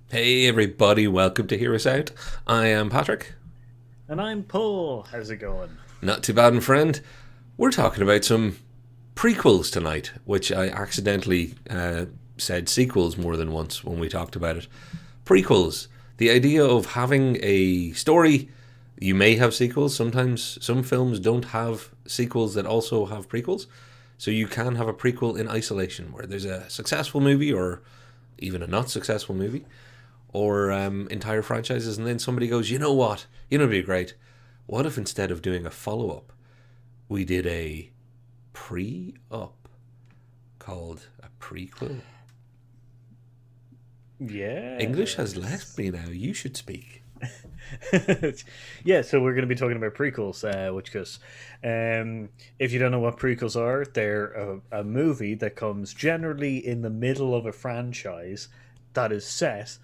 Hey everybody, welcome to Hear Us Out. I am Patrick. And I'm Paul. How's it going? Not too bad, my friend. We're talking about some prequels tonight, which I accidentally said sequels more than once when we talked about it. Prequels. The idea of having a story. You may have sequels. Sometimes some films don't have sequels that also have prequels. So you can have a prequel in isolation where there's a successful movie or even a not successful movie or entire franchises, and then somebody goes, you know what? You know, it'd be great. What if instead of doing a follow up, we did a pre up called a prequel? English has left Yes. me now. You should speak. Yeah, so we're going to be talking about prequels, which goes, if you don't know what prequels are, they're a movie that comes generally in the middle of a franchise that is set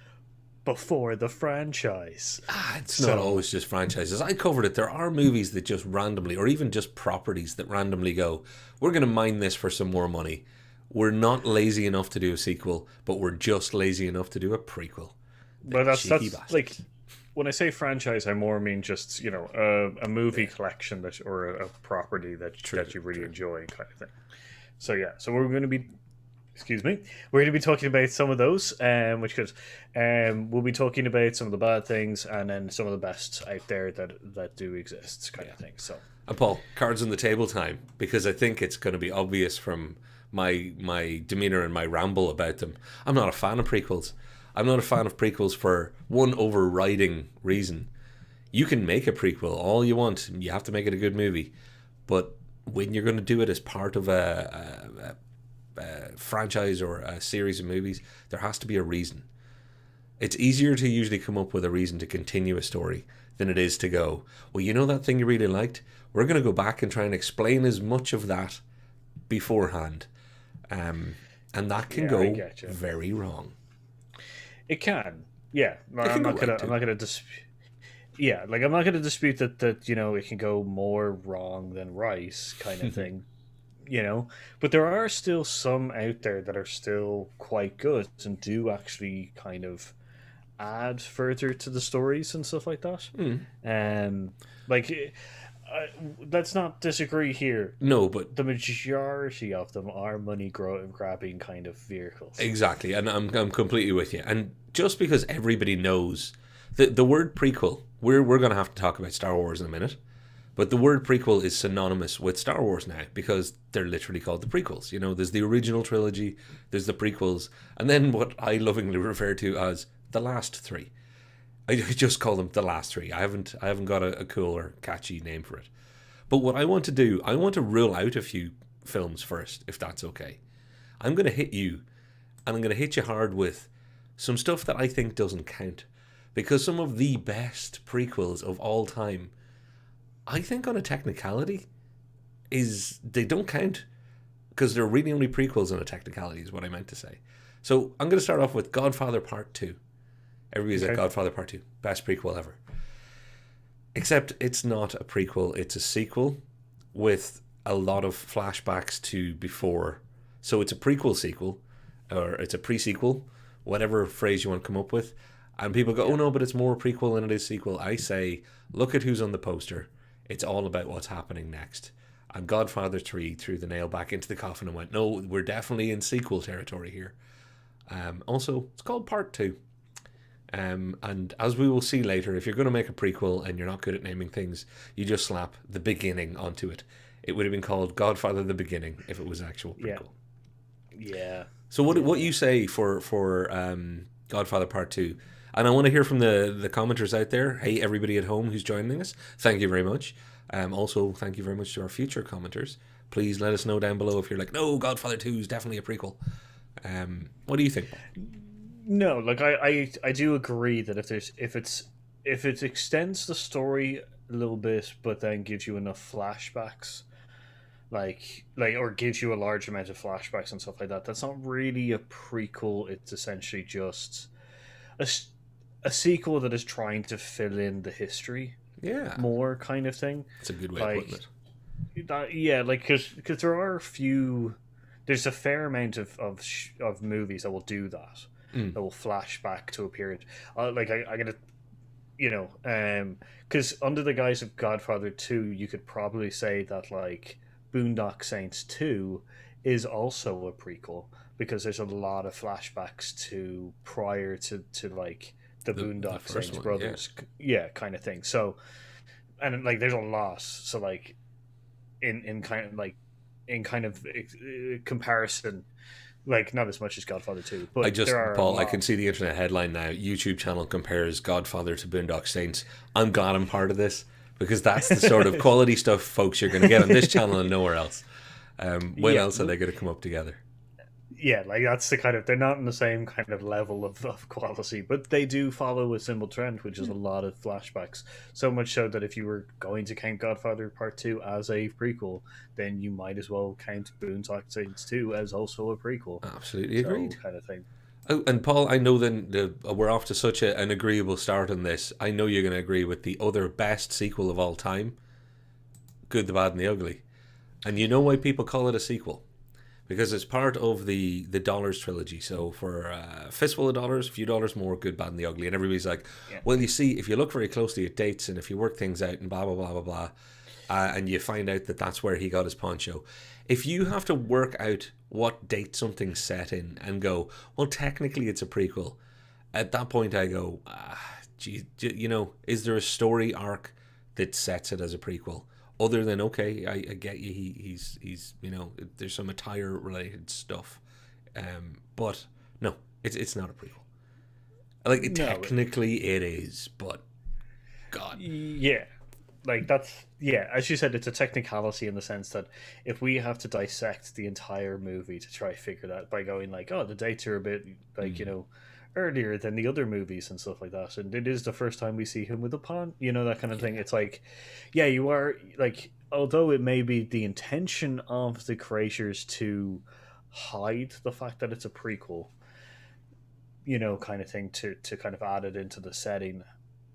before the franchise. It's not So, always just franchises. I covered it. There are movies that just randomly, or even just properties that randomly go, we're going to mine this for some more money. We're not lazy enough to do a sequel, but we're just lazy enough to do a prequel. The but that's cheeky that's like bastards. when I say franchise, I more mean just a movie Yeah, collection that or a property that true, you really true. enjoy, kind of thing. So yeah, so we're going to be, excuse me, we're going to be talking about some of those, which could, we'll be talking about some of the bad things and then some of the best out there that do exist, kind Yeah. of thing. So And Paul, cards on the table time, because I think it's going to be obvious from my demeanor and my ramble about them. I'm not a fan of prequels. I'm not a fan of prequels for one overriding reason. You can make a prequel all you want. You have to make it a good movie, but when you're going to do it as part of a franchise or a series of movies, there has to be a reason. It's easier to usually come up with a reason to continue a story than it is to go, well, you know that thing you really liked? We're going to go back and try and explain as much of that beforehand. Um, and that can yeah, I go get you. very wrong. It can, yeah. It can I'm go not gonna right I'm too. not gonna dispute. Yeah, like I'm not gonna dispute that it can go more wrong than right, kind of thing. But there are still some out there that are still quite good and do actually kind of add further to the stories and stuff like that. Mm. Um, like, let's not disagree here. No, but The majority of them are money grabbing kind of vehicles. exactly. And I'm completely with you. And just because everybody knows the word prequel, we're going to have to talk about Star Wars in a minute. But the word prequel is synonymous with Star Wars now because they're literally called the prequels. You know, there's the original trilogy, there's the prequels, and then what I lovingly refer to as the last three. I just call them the last three. I haven't got a cool or catchy name for it. But what I want to do, I want to rule out a few films first, if that's okay. I'm going to hit you, and I'm going to hit you hard with some stuff that I think doesn't count. Because some of the best prequels of all time, I think on a technicality, is they don't count because they're really only prequels on a technicality, is what I meant to say. So I'm going to start off with Godfather Part 2. Everybody's at Okay. Godfather Part 2. Best prequel ever. Except it's not a prequel, it's a sequel with a lot of flashbacks to before. So it's a prequel sequel, or it's a pre sequel, whatever phrase you want to come up with. And people go, oh Yeah. no, but it's more prequel than it is sequel. I say, look at who's on the poster. It's all about what's happening next. And Godfather 3 threw the nail back into the coffin and went, no, we're definitely in sequel territory here. Also, it's called Part 2. And as we will see later, if you're going to make a prequel and you're not good at naming things, you just slap the beginning onto it. It would have been called Godfather the Beginning if it was an actual Yeah. prequel. Yeah. So what Yeah. you say for Godfather Part 2? And I want to hear from the commenters out there. Hey, everybody at home who's joining us, thank you very much. Also, thank you very much to our future commenters. Please let us know down below if you're like, no, Godfather 2 is definitely a prequel. What do you think, Paul? No, like I do agree that if it extends the story a little bit, but then gives you enough flashbacks, or gives you a large amount of flashbacks and stuff like that, that's not really a prequel. It's essentially just a, a sequel that is trying to fill in the history Yeah, more, kind of thing. that's a good way of putting Like it. yeah, like because there are a few. there's a fair amount of movies that will do that, that will flash back to a period. Like I gotta, because under the guise of Godfather 2, you could probably say that like Boondock Saints 2 is also a prequel, because there's a lot of flashbacks to prior to like the The Boondock first Saints one, yeah. brothers, yeah, kind of thing. So, and like there's a lot. So like in kind of like in kind of comparison, like not as much as Godfather 2, I but there just, are a Paul, I lot. can see the internet headline now. YouTube channel compares Godfather to Boondock Saints. I'm glad I'm part of this, because that's the sort of quality stuff, folks, you're going to get on this channel and nowhere else. When Yeah, else are they going to come up together? yeah, like that's the kind of, they're not in the same kind of level of quality, but they do follow a similar trend, which is a lot of flashbacks. So much so that if you were going to count Godfather Part 2 as a prequel, then you might as well count Boondock Saints 2 as also a prequel. Absolutely So agreed. kind of thing. Oh, and Paul, I know then we're off to such an agreeable start on this. I know you're going to agree with the other best sequel of all time, Good, the Bad, and the Ugly. And you know why people call it a sequel? Because it's part of the Dollars trilogy. So for a fistful of dollars, a few dollars more, Good, Bad, and the Ugly. And everybody's like, Yeah. well, you see, if you look very closely at dates and if you work things out and blah, blah, blah, blah, blah, and you find out that that's where he got his poncho. If you have to work out what date something's set in and go, well, technically it's a prequel, at that point I go, gee, is there a story arc that sets it as a prequel? Other than, okay, I get you, he's there's some attire related stuff, but no, it's not a prequel. Like No, technically it is, but God, yeah, like that's, yeah, as you said, it's a technicality in the sense that if we have to dissect the entire movie to try figure that by going like, oh, the dates are a bit like earlier than the other movies and stuff like that, and it is the first time we see him with a pawn, that kind of thing. It's like, yeah, you are like, although it may be the intention of the creators to hide the fact that it's a prequel, kind of thing, to kind of add it into the setting,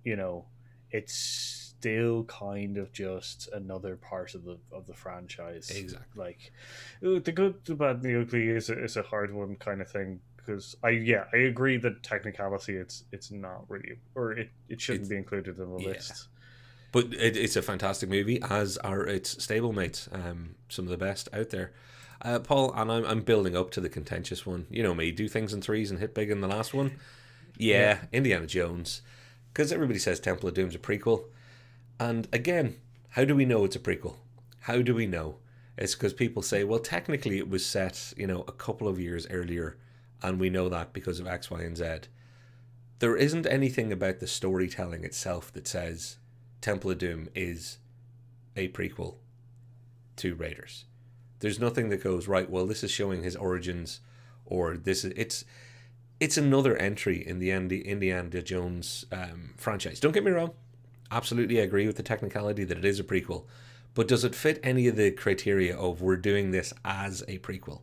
you know, it's still kind of just another part of the franchise. exactly. Like, the good, the bad, and the ugly is a hard one kind of thing, because I agree that technicality it's not really, or it shouldn't It's be included in the yeah. list. But it's a fantastic movie, as are its stablemates, some of the best out there. Paul, and I'm building up to the contentious one. You know me, do things in threes and hit big in the last one. Yeah. Yeah, Indiana Jones. Because everybody says Temple of Doom's a prequel. And again, how do we know it's a prequel? How do we know? It's because people say, well, technically it was set, a couple of years earlier, and we know that because of X, Y, and Z. There isn't anything about the storytelling itself that says Temple of Doom is a prequel to Raiders. There's nothing that goes, right, well, this is showing his origins, or this is it's another entry in the Indiana Jones franchise. Don't get me wrong, absolutely agree with the technicality that it is a prequel, but does it fit any of the criteria of we're doing this as a prequel?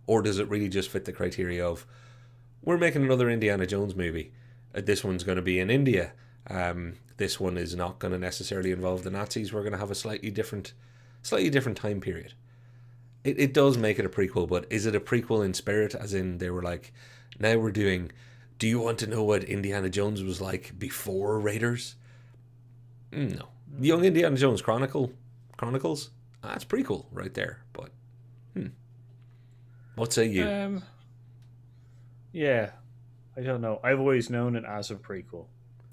Or does it really just fit the criteria of we're making another Indiana Jones movie? This one's going to be in India. This one is not going to necessarily involve the Nazis. We're going to have a slightly different time period. It does make it a prequel, but is it a prequel in spirit? As in, they were like, now we're doing. Do you want to know what Indiana Jones was like before Raiders? No. The Young Indiana Jones Chronicles. That's prequel right there. But what say you? Yeah, I don't know. I've always known it as a prequel.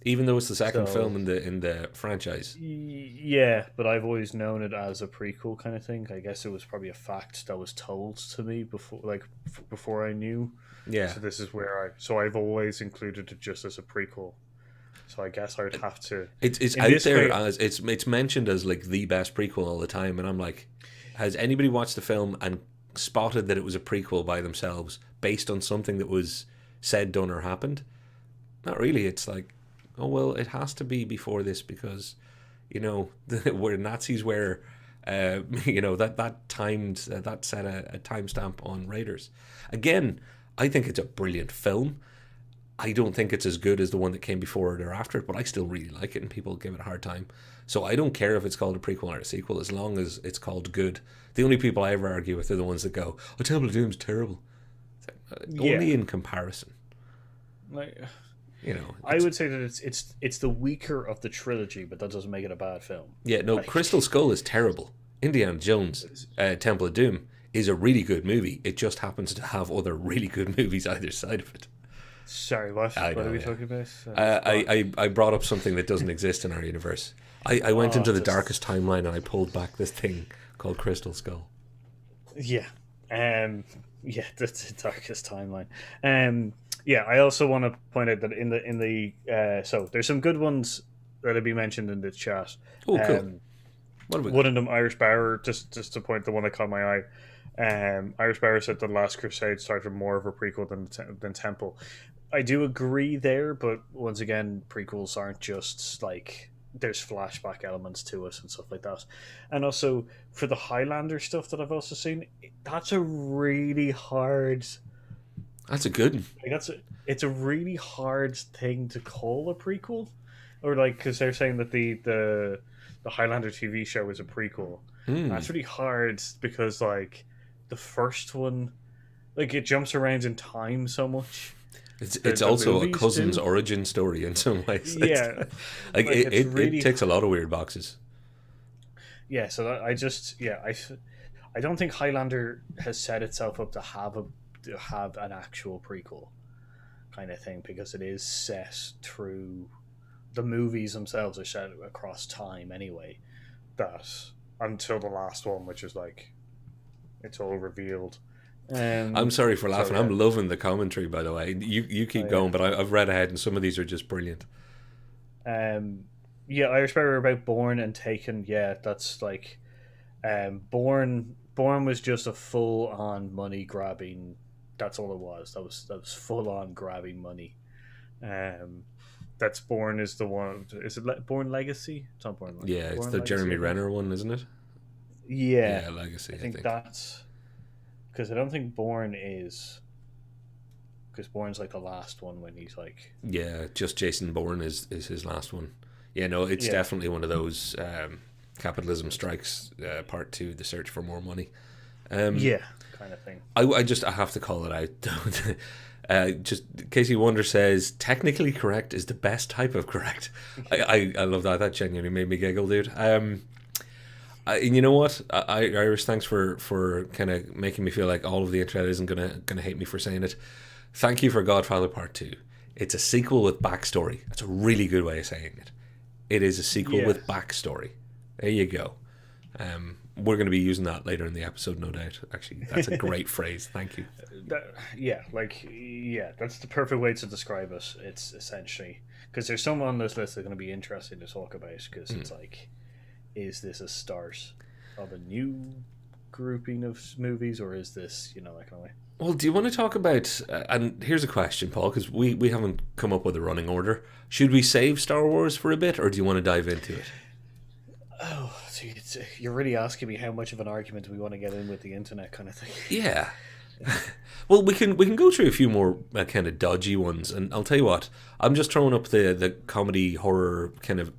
Even though it's the second So film in the franchise. yeah, but I've always known it as a prequel kind of thing. I guess it was probably a fact that was told to me before, like before I knew. Yeah. So this is where I've always included it just as a prequel. So I guess I would have to. It's In out this there way, as it's mentioned as like the best prequel all the time, and I'm like, has anybody watched the film and spotted that it was a prequel by themselves based on something that was said, done, or happened? Not really. It's like, oh well, it has to be before this because, where Nazis were, that timed that set a timestamp on Raiders. Again, I think it's a brilliant film. I don't think it's as good as the one that came before it or after it, but I still really like it, and people give it a hard time. So I don't care if it's called a prequel or a sequel, as long as it's called good. The only people I ever argue with are the ones that go, "Oh, Temple of Doom's terrible." Yeah, Only in comparison, like you know. I would say that it's the weaker of the trilogy, but that doesn't make it a bad film. Yeah, no, Like, Crystal Skull is terrible. Indiana Jones, Temple of Doom is a really good movie. It just happens to have other really good movies either side of it. sorry, what? I What know, are we yeah. talking about? I brought up something that doesn't exist in our universe. I went Oh, into the just- darkest timeline and I pulled back this thing called Crystal Skull. Yeah. Yeah, that's the darkest timeline. Yeah, I also want to point out that in the so there's some good ones that'll be mentioned in the chat. Oh, cool. Um, What have we one got? of them, Irish Barrower, just to point the one that caught my eye. Irish Barrower said the Last Crusade started more of a prequel than Temple. I do agree there, but once again, prequels aren't just like there's flashback elements to us and stuff like that. And also for the Highlander stuff that I've also seen, that's a really hard. That's a good one. Like it's a really hard thing to call a prequel, or like because they're saying that the Highlander TV show is a prequel. That's really hard because like the first one, like it jumps around in time so much. It's the also a movies cousin's do. origin story in some ways. Yeah, like like, it's really it ticks a lot of weird boxes. yeah. So I don't think Highlander has set itself up to have an actual prequel kind of thing because it is set through the movies themselves are set across time anyway. That until the last one, which is like it's all revealed. I'm sorry for laughing. yeah. I'm loving the commentary, by the way. You keep going, but I've read ahead, and some of these are just brilliant. Yeah, Irish Barrier about Born and Taken. Yeah, that's like, Born. Born was just a full on money grabbing. That's all it was. That was full on grabbing money. That's Born is the one. Is it Born Legacy? It's not Born Legacy. Yeah, it's Born the Legacy, Jeremy I think. Renner one, isn't it? Yeah, Legacy. I think that's because I don't think Born is because Bourne's like the last one when he's like Yeah, just Jason Bourne is his last one. Yeah, no, it's definitely one of those capitalism strikes part 2, the search for more money. yeah kind of thing. I have to call it out. Just Casey Wonder says technically correct is the best type of correct. I love that. That genuinely made me giggle, dude. And you know what, Irish, thanks for kind of making me feel like all of the internet isn't gonna hate me for saying it. Thank you for Godfather Part 2. It's a sequel with backstory. That's a really good way of saying it. It is a sequel with backstory. There you go. We're going to be using that later in the episode, no doubt. Actually, that's a great phrase. Thank you. That's the perfect way to describe it. It's essentially because there's some on this list that are going to be interesting to talk about because it's like, is this a start of a new grouping of movies or is this that kind of way? Well, do you want to talk about, and here's a question, Paul, because we haven't come up with a running order. Should we save Star Wars for a bit, or do you want to dive into it? Oh, so you're really asking me how much of an argument we want to get in with the internet kind of thing. Yeah. Well, we can go through a few more kind of dodgy ones, and I'll tell you what, I'm just throwing up the comedy horror kind of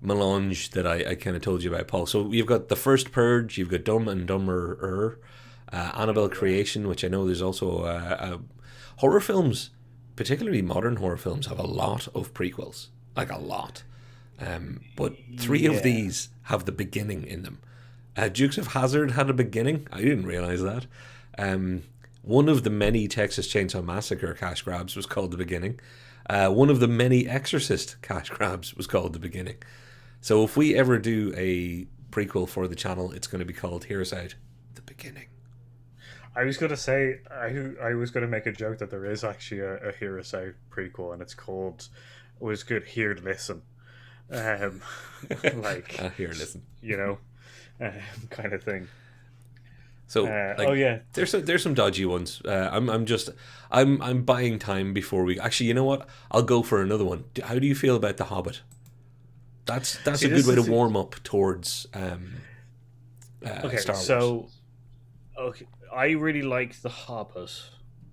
melange that I kind of told you about, Paul. So you've got The First Purge, you've got Dumb and Dumber, Annabelle Creation, which I know there's also horror films, particularly modern horror films, have a lot of prequels, like a lot. But 3 of these have the beginning in them. Dukes of Hazzard had a beginning. I didn't realize that. One of the many Texas Chainsaw Massacre cash grabs was called The Beginning. One of the many Exorcist cash grabs was called The Beginning. So if we ever do a prequel for the channel, it's going to be called Hear Us Out, The Beginning. I was going to say, I was going to make a joke that there is actually a Hear Us Out prequel, and it's called, was good, Hear Listen. Like, Hear Listen. Kind of thing. So, there's some dodgy ones. I'm buying time before we. Actually, you know what? I'll go for another one. How do you feel about The Hobbit? That's a good way to warm up towards Star Wars. So, okay, I really like the Hobbit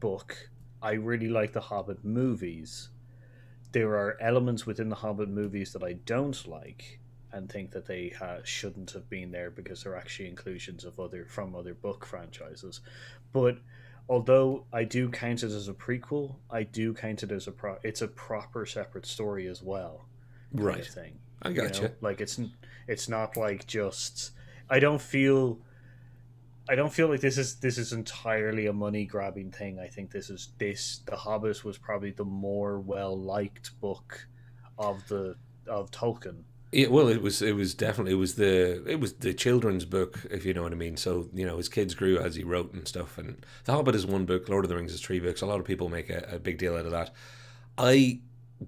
book. I really like the Hobbit movies. There are elements within the Hobbit movies that I don't like and think that they shouldn't have been there because they're actually inclusions of other book franchises. But although I do count it as a prequel, I do count it as it's a proper separate story as well, kind of Right. thing. I gotcha. Like it's not like just I don't feel I don't feel like this is entirely a money grabbing thing. I think this The Hobbit was probably the more well liked book of Tolkien. Yeah, well, it was definitely it was the children's book, if you know what I mean. So his kids grew as he wrote and stuff. And The Hobbit is one book, Lord of the Rings is three books. A lot of people make a big deal out of that. I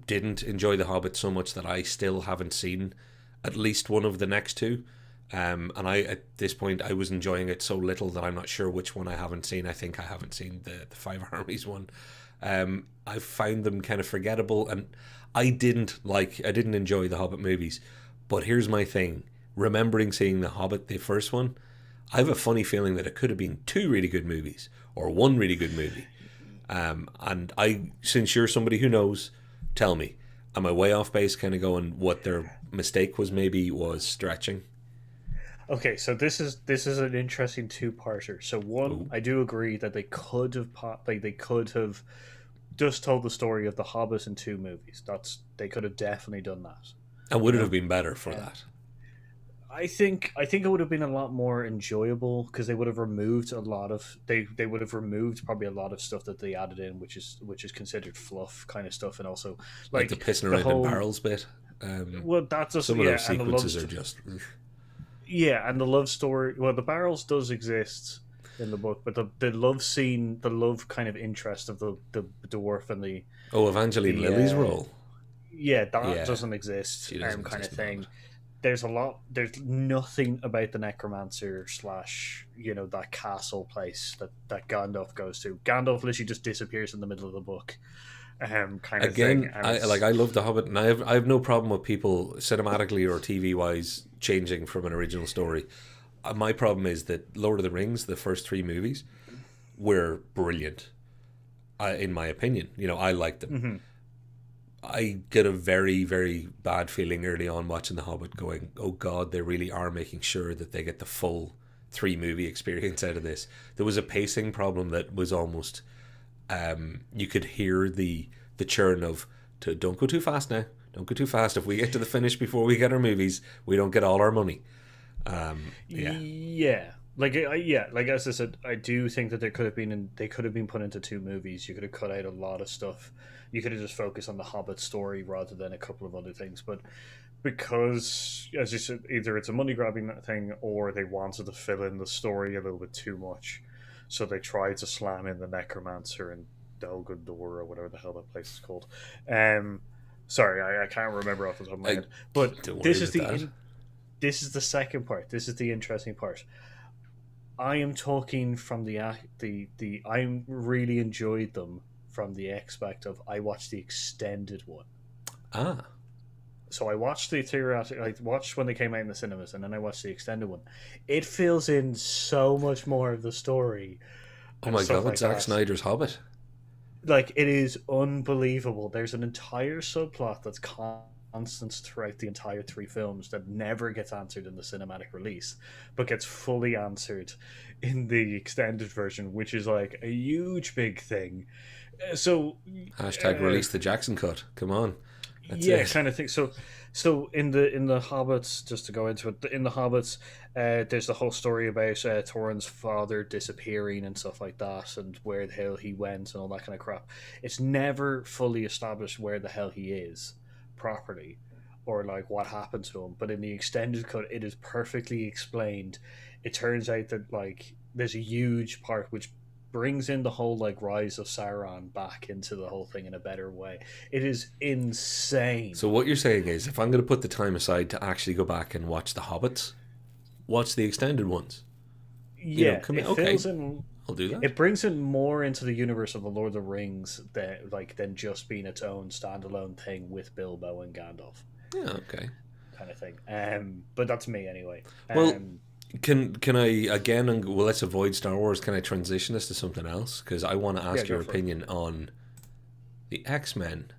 didn't enjoy The Hobbit so much that I still haven't seen at least one of the next two. And at this point, I was enjoying it so little that I'm not sure which one I haven't seen. I think I haven't seen the Five Armies one. I found them kind of forgettable, and I didn't enjoy the Hobbit movies. But here's my thing: remembering seeing the Hobbit, the first one, I have a funny feeling that it could have been two really good movies or one really good movie. And since you're somebody who knows, tell me, am I way off base? Kind of going, what their mistake was stretching. Okay, so this is an interesting two-parter. So one, Ooh. I do agree that they could have just told the story of the Hobbit in two movies. They could have definitely done that. And You would it have know, been better for that? I think it would have been a lot more enjoyable because they would have removed a lot of they would have removed probably a lot of stuff that they added in, which is considered fluff kind of stuff, and also Like the like pissing the around in whole barrels bit. well that's just Some of yeah, those and the love sequences are just. yeah, and the love story. Well, the barrels does exist in the book, but the love scene, the love kind of interest of the dwarf and Oh, Evangeline the Lilly's role. yeah, that Yeah, doesn't exist, she doesn't kind of exist in the Hobbit. thing. There's nothing about the necromancer slash that castle place that Gandalf goes to. Gandalf literally just disappears in the middle of the book, kind of thing, Again, and I it's I love the Hobbit, and I have no problem with people cinematically or TV wise changing from an original story. My problem is that Lord of the Rings, the first three movies, were brilliant, in my opinion. I liked them. Mhm. I get a very, very bad feeling early on watching The Hobbit going, oh God, they really are making sure that they get the full three movie experience out of this. There was a pacing problem that was almost, you could hear the churn of, don't go too fast now. Don't go too fast. If we get to the finish before we get our movies, we don't get all our money. Yeah. Yeah, like as I said, I do think that they could have been put into two movies. You could have cut out a lot of stuff. You could have just focused on the Hobbit story rather than a couple of other things. But because, as you said, either it's a money grabbing thing or they wanted to fill in the story a little bit too much, so they tried to slam in the Necromancer and Delgundor or whatever the hell that place is called. Um, Sorry, I can't remember off the top of my I head. But don't worry this is about that. this is the second part. This is the interesting part. I am talking from the I really enjoyed them from the aspect of I watched the extended one. Ah. So I watched the theoretic, I watched when they came out in the cinemas, and then I watched the extended one. It fills in so much more of the story Oh and my stuff God, like Zack that. Snyder's Hobbit. Like it is unbelievable. There's an entire subplot that's constant throughout the entire three films that never gets answered in the cinematic release, but gets fully answered in the extended version, which is like a huge big thing. So, Hashtag uh, release the Jackson cut. Come on. That's yeah, it. kind of thing. So in the Hobbits, just to go into it, in the Hobbits, there's the whole story about Thorin's father disappearing and stuff like that, and where the hell he went and all that kind of crap. It's never fully established where the hell he is properly, or like what happened to him. But in the extended cut, it is perfectly explained. It turns out that like there's a huge part which brings in the whole like rise of Sauron back into the whole thing in a better way. It is insane. So what you're saying is, if I'm going to put the time aside to actually go back and watch the Hobbits, watch the extended ones. Yeah, Come in. it Okay, fills in. I'll do that. It brings in more into the universe of the Lord of the Rings than just being its own standalone thing with Bilbo and Gandalf Yeah. Okay. kind of thing. But that's me anyway. Well, Can I again? Well, let's avoid Star Wars. Can I transition this to something else? Because I want to Yeah, ask go your for it. opinion on the X-Men.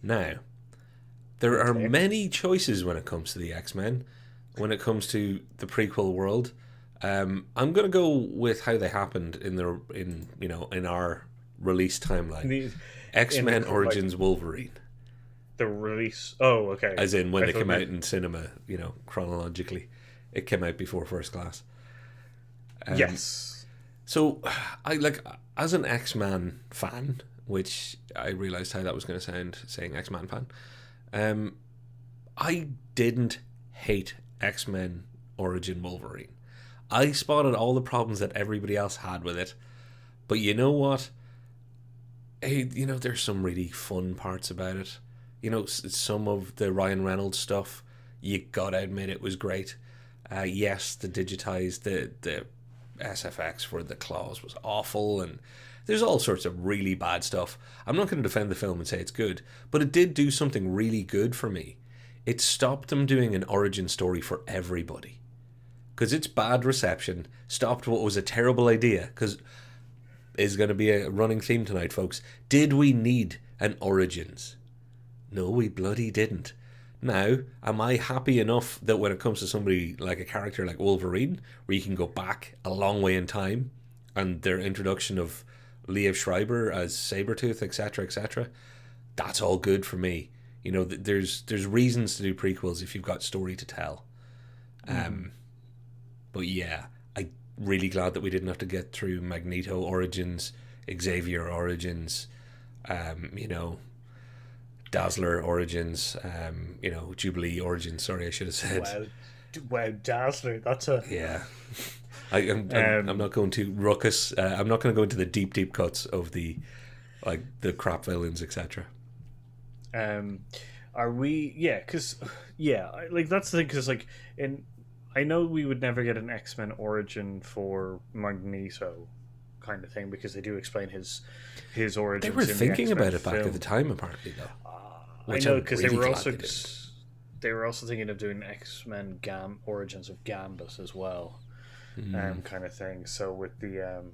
Now, there are Okay. many choices when it comes to the X-Men. When it comes to the prequel world, I'm gonna go with how they happened in our release timeline. The in the X-Men Origins Wolverine, the release. Oh, okay. as in when I they thought came out you. in cinema. Chronologically, it came out before First Class. Yes. So, I like as an X Man fan, which I realized how that was going to sound saying X Man fan. Um, I didn't hate X Men Origin Wolverine. I spotted all the problems that everybody else had with it, but you know what? Hey, there's some really fun parts about it. Some of the Ryan Reynolds stuff, you gotta admit it was great. Yes, the digitized the SFX for the claws was awful, and there's all sorts of really bad stuff. I'm not going to defend the film and say it's good, but it did do something really good for me. It stopped them doing an origin story for everybody because its bad reception stopped what was a terrible idea. Because is going to be a running theme tonight, folks. Did we need an origins? No, we bloody didn't. Now, am I happy enough that when it comes to somebody like a character like Wolverine, where you can go back a long way in time, and their introduction of Liev Schreiber as Sabretooth, etc., etc., that's all good for me. There's reasons to do prequels if you've got story to tell. Mm. But yeah, I really glad that we didn't have to get through Magneto origins, Xavier origins, um, you know, Dazzler origins, Jubilee origins. Sorry, I should have said. Wow. Wow, Dazzler. That's a. Yeah, I'm Um. not going to ruckus. I'm not going to go into the deep cuts of the crap villains, etc. Um. Are we? Yeah. Because. Yeah. Like that's the thing. Because like in. I know we would never get an X Men origin for Magneto, kind of thing, because they do explain his They were origins in the thinking X Men about it back at the film. time, apparently, though, I which know I'm because really glad they didn't. they were also thinking of doing X Men origins of Gambus as well, kind of thing. So with the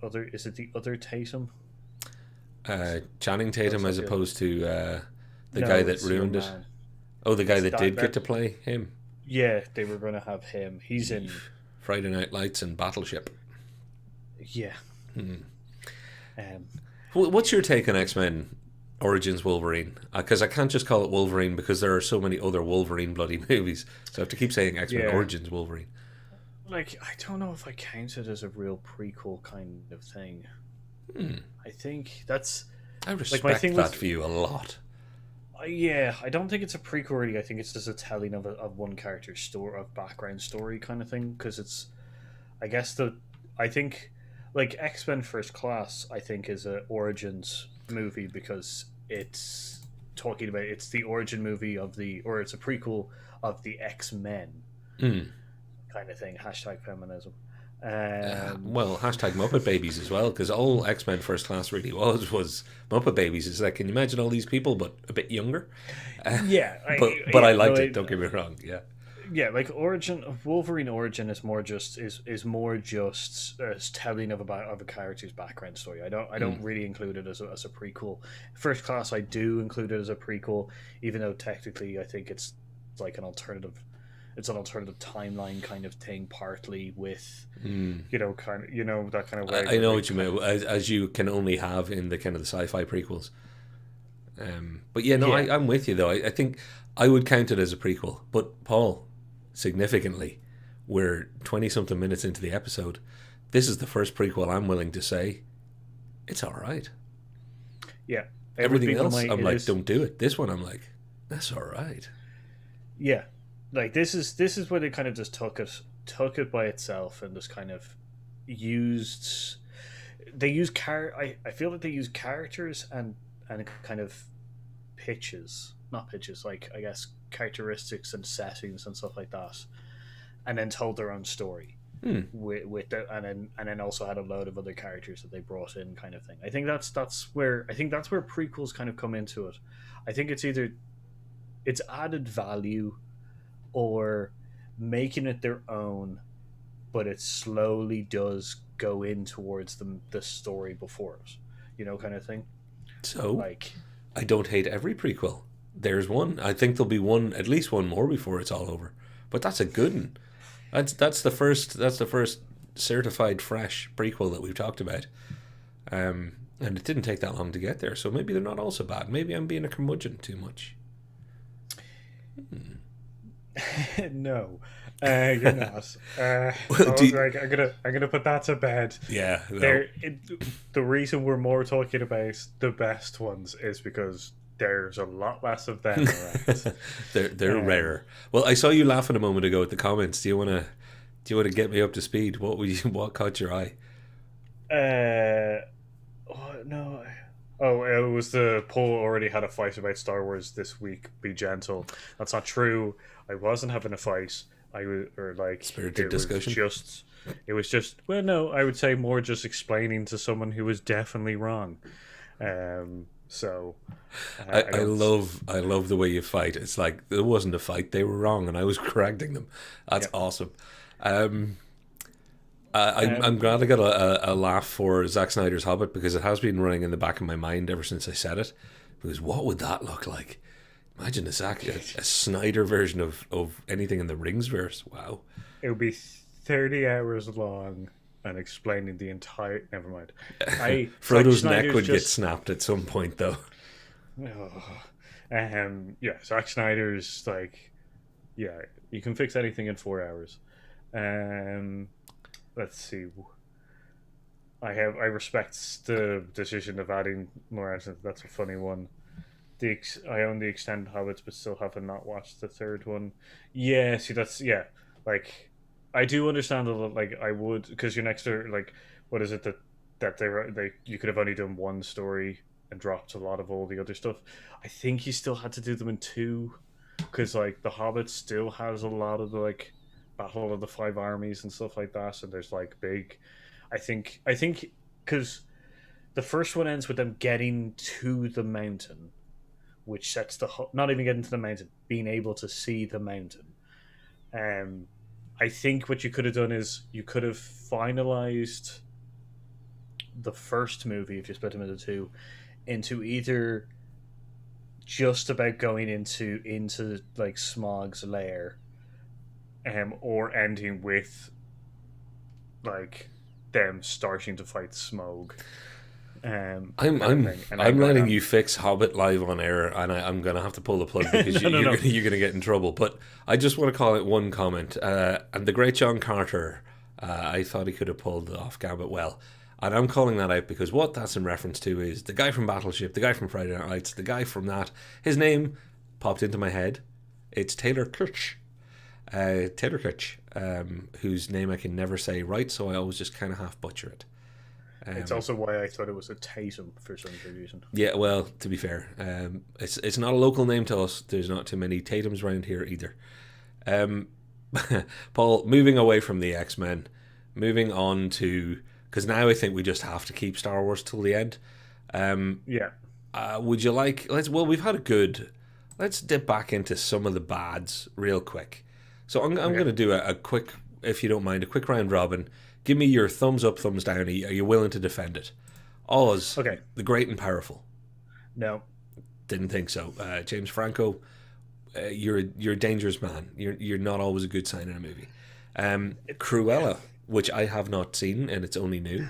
other, is it the other Tatum? Channing Looks Tatum as like it. opposed to the guy No, that it's your ruined it. man. Oh, the guy It's that that did get that to play him. yeah, they were going to have him. He's in. Friday Night Lights and Battleship. Yeah. Um. What's your take on X Men Origins Wolverine? Because I can't just call it Wolverine because there are so many other Wolverine bloody movies. So I have to keep saying X Men Yeah. Origins Wolverine. Like I don't know if I count it as a real prequel kind of thing. I think that's I like my respect thing that with. for you a lot. Yeah, I don't think it's a prequel. Really, I think it's just a telling of one character's story, of background story kind of thing. Because it's, I guess I think, like X Men First Class, I think is a origins movie because it's talking about it's the origin movie of the, or it's a prequel of the X Men Mm. kind of thing. Hashtag feminism. Well, hashtag Muppet Babies as well, because all X Men First Class really was Muppet Babies. It's like, can you imagine all these people, but a bit younger? Yeah, But I yeah, no, liked it. Don't get me wrong. Yeah. yeah, like origin Wolverine origin is more just is more just telling of a character's background story. I don't really include it as a prequel. First Class I do include it as a prequel, even though technically I think it's like an alternative. It's an alternative timeline kind of thing, partly with kind of that kind of way. I know what you mean, as you can only have in the kind of the sci-fi prequels. But yeah, no, Yeah, I'm with you though. I think I would count it as a prequel. But Paul, significantly, we're 20 something minutes into the episode. This is the first prequel I'm willing to say it's all right. yeah. It would Everything be one of else, my. I'm It like, is. don't do it. This one, I'm like, that's all right. Yeah, like this is where they kind of just took it by itself and just kind of used they use I feel like they use characters and kind of pitches, not pitches, like I guess characteristics and settings and stuff like that, and then told their own story Hmm. with the, and then also had a load of other characters that they brought in, kind of thing. I think that's where prequels kind of come into it. I think it's either it's added value or making it their own, but it slowly does go in towards the story before it, kind of thing. So Like, I don't hate every prequel. There's one. I think there'll be one, at least one more before it's all over. But that's a good one. That's the first. That's the first certified fresh prequel that we've talked about. And it didn't take that long to get there. So maybe they're not all so bad. Maybe I'm being a curmudgeon too much. no, you're not. Right, I'm gonna put that to bed. Yeah. No. The reason we're more talking about the best ones is because there's a lot less of them around. they're rare. Well, I saw you laughing a moment ago at the comments. Do you want to get me up to speed? What caught your eye? Oh, no. Oh, it was the Paul already had a fight about Star Wars this week. Be gentle. That's not true. I wasn't having a fight. I was, or like Spirited discussion. It was just. Well, no, I would say more just explaining to someone who was definitely wrong. So, I love the way you fight. It's like it wasn't a fight; they were wrong, and I was correcting them. That's awesome. I'm glad I got a laugh for Zack Snyder's Hobbit because it has been running in the back of my mind ever since I said it. Because what would that look like? Imagine a Snyder version of anything in the Rings verse. Wow. It would be 30 hours long and explaining the entire. Never mind. Frodo's neck would get snapped at some point, though. Yeah, Zack Snyder's like, yeah, you can fix anything in 4 hours. Let's see. I respect the decision of adding more episodes. That's a funny one. I own the extended Hobbits, but still haven't not watched the third one. Yeah, see, like, I do understand a lot. Like, I would, because you're next to, like, what is it that you could have only done one story and dropped a lot of all the other stuff. I think you still had to do them in two, because like the Hobbit still has a lot of the like Battle of the Five Armies and stuff like that. And there's like big. I think because the first one ends with them getting to the mountain, which sets not even getting to the mountain, being able to see the mountain. I think what you could have done is you could have finalized the first movie, if you split them into two, into either just about going into like Smaug's lair, or ending with like them starting to fight Smaug. I'm letting you fix Hobbit live on air, and I'm gonna have to pull the plug because you're gonna get in trouble. But I just want to call it one comment. And the great John Carter, I thought he could have pulled off Gambit well, and I'm calling that out because what that's in reference to is the guy from Battleship, the guy from Friday Night Lights, the guy from that. His name popped into my head. It's Taylor Kitsch. Taylor Kitsch, whose name I can never say right, so I always just kind of half butcher it. It's also why I thought it was a Tatum for some reason. Yeah, well, to be fair, it's not a local name to us. There's not too many Tatums around here either. Paul, moving away from the X-Men, moving on to, because now I think we just have to keep Star Wars till the end. Yeah. Would you like? We've had a good. Let's dip back into some of the bads real quick. So I'm going to do a quick, if you don't mind, a quick round robin. Give me your thumbs up, thumbs down. Are you willing to defend it? Oz, okay. The Great and Powerful. No. Didn't think so. James Franco, you're a dangerous man. You're not always a good sign in a movie. Cruella, which I have not seen, and it's only new.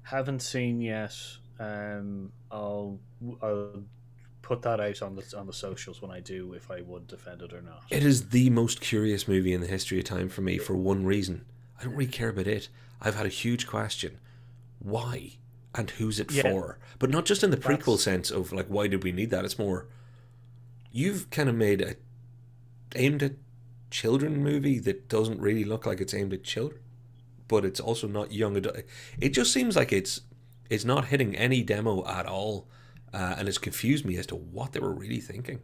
Haven't seen yet. I'll put that out on the socials when I do, if I would defend it or not. It is the most curious movie in the history of time for me for one reason. I don't really care about it. I've had a huge question. Why? And who's it for? But not just in the prequel sense of, like, why did we need that? It's more, you've kind of made a aimed at children movie that doesn't really look like it's aimed at children, but it's also not young adult. It just seems like it's not hitting any demo at all, and it's confused me as to what they were really thinking.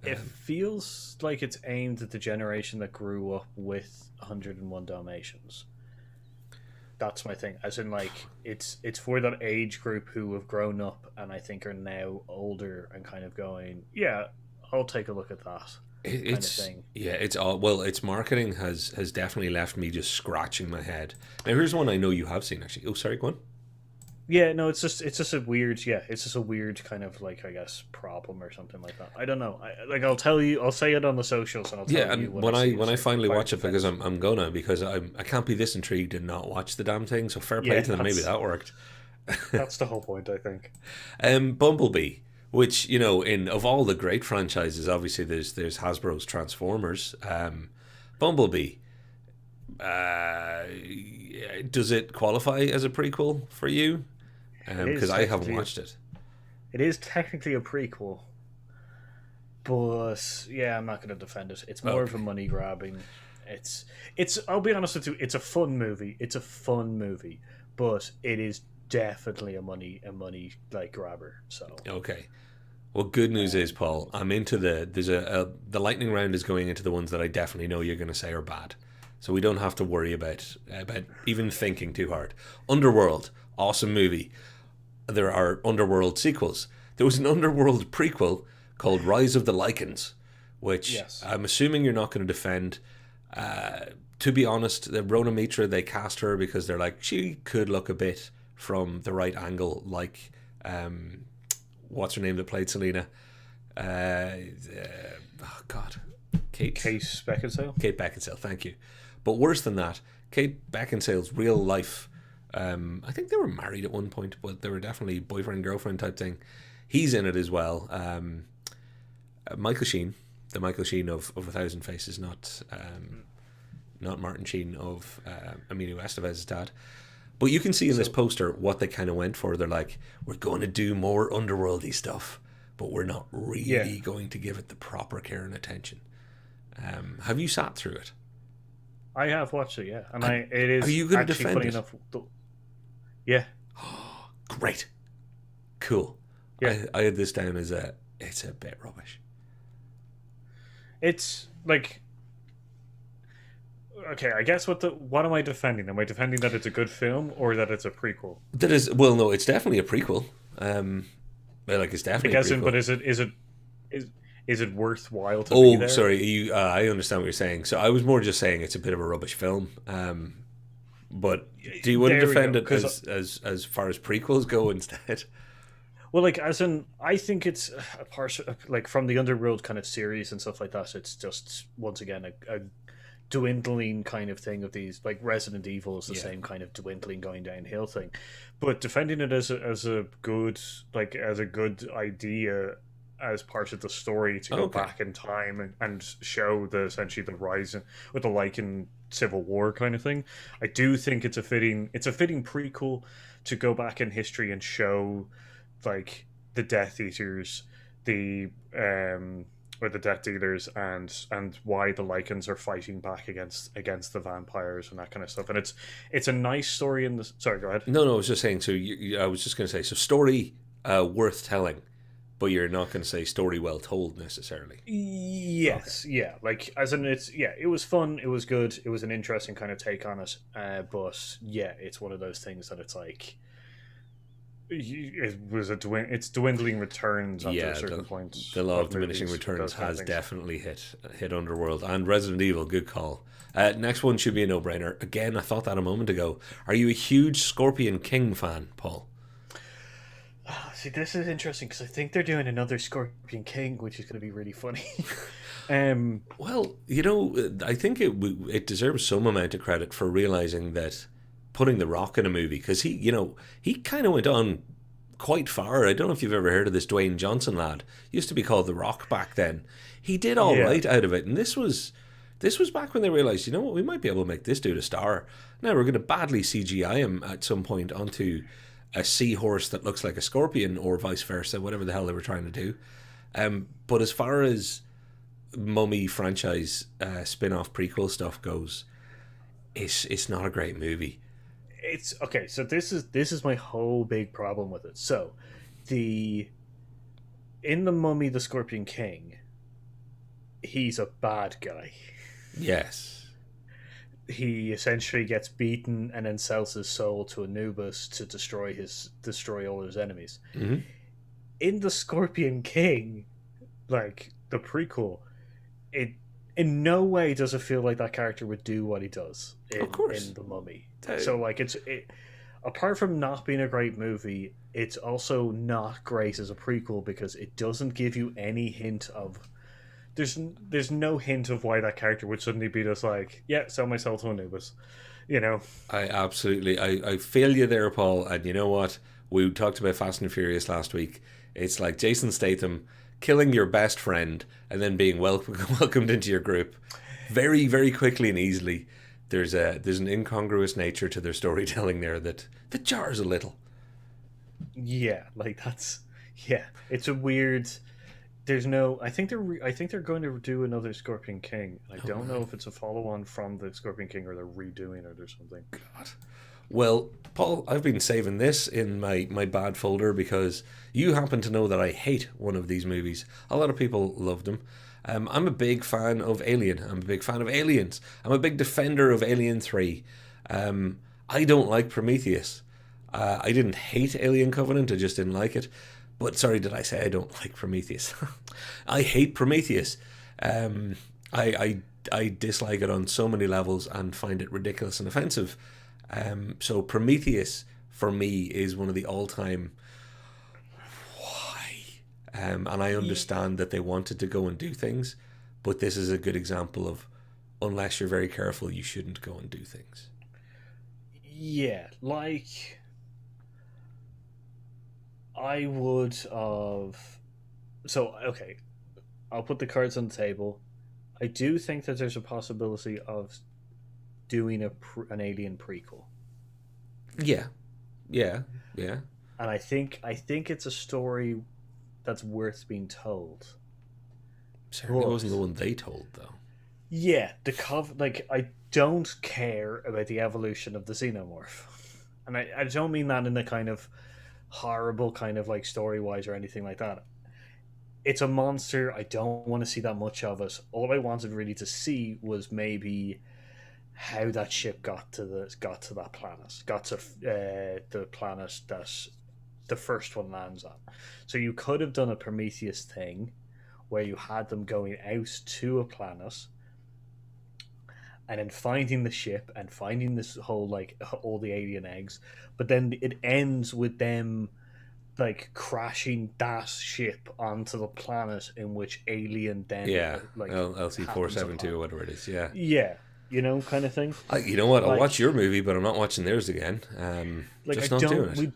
It feels like it's aimed at the generation that grew up with 101 Dalmatians. That's my thing. As in, like, it's for that age group who have grown up and I think are now older and kind of going, yeah, I'll take a look at that. kind of It's thing. yeah, it's all well. Its marketing has definitely left me just scratching my head. Now here's one I know you have seen actually. Oh, sorry, go on. Yeah, no, it's just a weird, yeah, it's just a weird kind of like, I guess, problem or something like that. I don't know. Like, I'll tell you, I'll say it on the socials, and I'll tell Yeah, you and what I see when as I if finally I watch it, defend because it. I'm gonna, because I can't be this intrigued and not watch the damn thing. So fair play Yeah, to them. Maybe that worked. that's the whole point, I think. Bumblebee, which in of all the great franchises, obviously there's Hasbro's Transformers. Bumblebee, uh, does it qualify as a prequel for you? It is Because I haven't technically a, watched it. it is technically a prequel, but yeah, I'm not going to defend it. It's more of a Okay. money grabbing. It's. I'll be honest with you. It's a fun movie. It's a fun movie, but it is definitely a money like grabber. So, Okay. Well, good news is, Paul, um, I'm into the lightning round is going into the ones that I definitely know you're going to say are bad, so we don't have to worry about even thinking too hard. Underworld, awesome movie. There are Underworld sequels. There was an Underworld prequel called Rise of the Lycans, which yes. I'm assuming you're not going to defend. To be honest, the Rona Mitra, they cast her because they're like, she could look a bit from the right angle, like what's her name that played Selena? Oh God, Kate Case Beckinsale. Kate Beckinsale. Thank you. But worse than that, Kate Beckinsale's real life. I think they were married at one point, but they were definitely boyfriend girlfriend type thing. He's in it as well. Michael Sheen, the Michael Sheen of A Thousand Faces, not Martin Sheen of Emilio Estevez's dad. But you can see in this So poster what they kind of went for. They're like, we're going to do more underworldy stuff, but we're not yeah, really going to give it the proper care and attention. Have you sat through it? I have watched it. Yeah, and And it are is you going to actually defend funny it? enough. Yeah, Great, cool. yeah. I had this down as it's a bit rubbish. It's like, okay. I guess what am I defending? Am I defending that it's a good film or that it's a prequel? That is, well, no, it's definitely a prequel. Well, like it's Like, definitely as a in, but prequel. is it worthwhile to be Oh, there? sorry, I understand what you're saying. So I was more just saying it's a bit of a rubbish film. But do you want to There we defend go. it Because, as far as prequels go instead? well, like, as in, I think it's a part like from the Underworld kind of series and stuff like that. It's just once again a dwindling kind of thing of these, like Resident Evil is the Yeah. same kind of dwindling going downhill thing, but defending it as a good, like, as a good idea as part of the story to go Okay. back in time and show the essentially the rise with the Lycan civil war kind of thing. I do think it's a fitting prequel to go back in history and show, like, the Death Eaters, the or the Death Dealers, and why the Lycans are fighting back against the vampires and that kind of stuff. And it's a nice story in the. Sorry, go ahead. No, no, I was just saying. So I was just going to say, so story worth telling, but you're not going to say story well told necessarily. Okay. Yes, yeah, like, as in, it was fun, it was good, it was an interesting kind of take on it, but yeah, it's one of those things that it's like it's dwindling returns after a Yeah, certain point the law of of diminishing movies with returns those kind of has things. definitely hit Underworld and Resident Evil. Good call. Next one should be a no brainer. Again, I thought that a moment ago. Are you a huge Scorpion King fan, Paul? See, this is interesting because I think they're doing another Scorpion King, which is going to be really funny. um, Well, I think it deserves some amount of credit for realizing that putting The Rock in a movie, because he kind of went on quite far. I don't know if you've ever heard of this Dwayne Johnson lad. Used to be called The Rock back then. He did all yeah, right out of it, and this was back when they realized, you know what, we might be able to make this dude a star. Now we're going to badly CGI him at some point onto a seahorse that looks like a scorpion, or vice versa, whatever the hell they were trying to do. But as far as Mummy franchise spin-off prequel stuff goes, it's not a great movie. it's okay. So this is my whole big problem with it. So, the in the Mummy, the Scorpion King, he's a bad guy. Yes. He essentially gets beaten and then sells his soul to Anubis to destroy all his enemies. Hmm. In the Scorpion King, like the prequel, it in no way does it feel like that character would do what he does Of in course. the Mummy. Uh, So like apart from not being a great movie, it's also not great as a prequel because it doesn't give you any hint of there's no hint of why that character would suddenly be just like, yeah, sell myself to Anubis, you know. I absolutely, I feel you there, Paul. And you know what? We talked about Fast and Furious last week. It's like Jason Statham killing your best friend and then being welcomed into your group very, very quickly and easily. There's an incongruous nature to their storytelling there that jars a little. Yeah, like that's yeah, it's a weird. There's no. I think they're going to do another Scorpion King. I Oh don't know man, if it's a follow on from the Scorpion King or they're redoing it or something. God. Well, Paul, I've been saving this in my bad folder because you happen to know that I hate one of these movies. A lot of people love them. I'm a big fan of Alien. I'm a big fan of Aliens. I'm a big defender of Alien 3. I don't like Prometheus. I didn't hate Alien Covenant, I just didn't like it. But sorry, did I say I don't like Prometheus? I hate Prometheus. Um, I dislike it on so many levels and find it ridiculous and offensive. So Prometheus for me is one of the all-time why, and I understand that they wanted to go and do things, but this is a good example of unless you're very careful, you shouldn't go and do things. Yeah, like I would have. So okay, I'll put the cards on the table. I do think that there's a possibility of doing an Alien prequel, Yeah, yeah, yeah. and I think it's a story that's worth being told. Certainly wasn't the But one they told though. yeah, like I don't care about the evolution of the xenomorph, and I don't mean that in a kind of horrible kind of like story wise or anything like that. It's a monster. I don't want to see that much of it. All I wanted really to see was maybe how that ship got to that planet, got to the planet that the first one lands on. So you could have done a Prometheus thing where you had them going out to a planet and then finding the ship and finding this whole like all the alien eggs, but then it ends with them like crashing that ship onto the planet in which Alien then Yeah, like LC four happens seven two upon. or whatever it is. Yeah. Yeah, kind of thing. You know what? I'll watch Like your movie, but I'm not watching theirs again. I Just not doing don't it.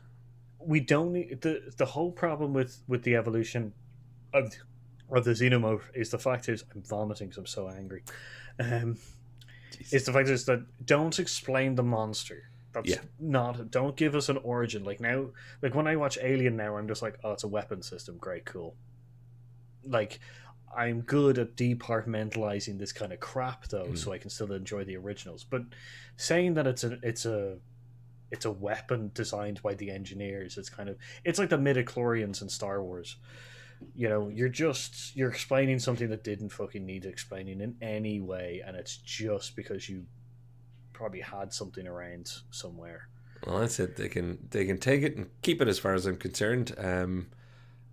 we don't need the whole problem with the evolution of the xenomorph is the fact is I'm vomiting because I'm so angry. Um, Jeez. is the fact is that don't explain the monster. That's Yeah, not. Don't give us an origin. Like now, like when I watch Alien now, I'm just like, oh, it's a weapon system. Great, cool. Like I'm good at departmentalizing this kind of crap though, mm. so I can still enjoy the originals. But saying that it's a weapon designed by the engineers, it's like the midichlorians in Star Wars. You're explaining something that didn't fucking need explaining in any way, and it's just because you probably had something around somewhere. Well, that's it. They can take it and keep it, as far as I'm concerned.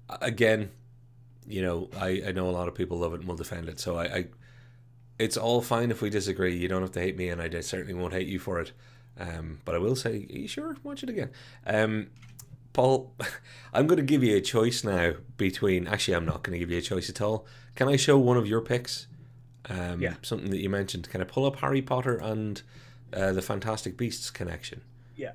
Again, I know a lot of people love it and will defend it. So it's all fine if we disagree. You don't have to hate me, and I certainly won't hate you for it. But I will say, are you sure? Watch it again. Paul, I'm going to give you a choice now between. Actually, I'm not going to give you a choice at all. Can I show one of your picks? Yeah, Something that you mentioned. Can I pull up Harry Potter and the Fantastic Beasts connection? yeah,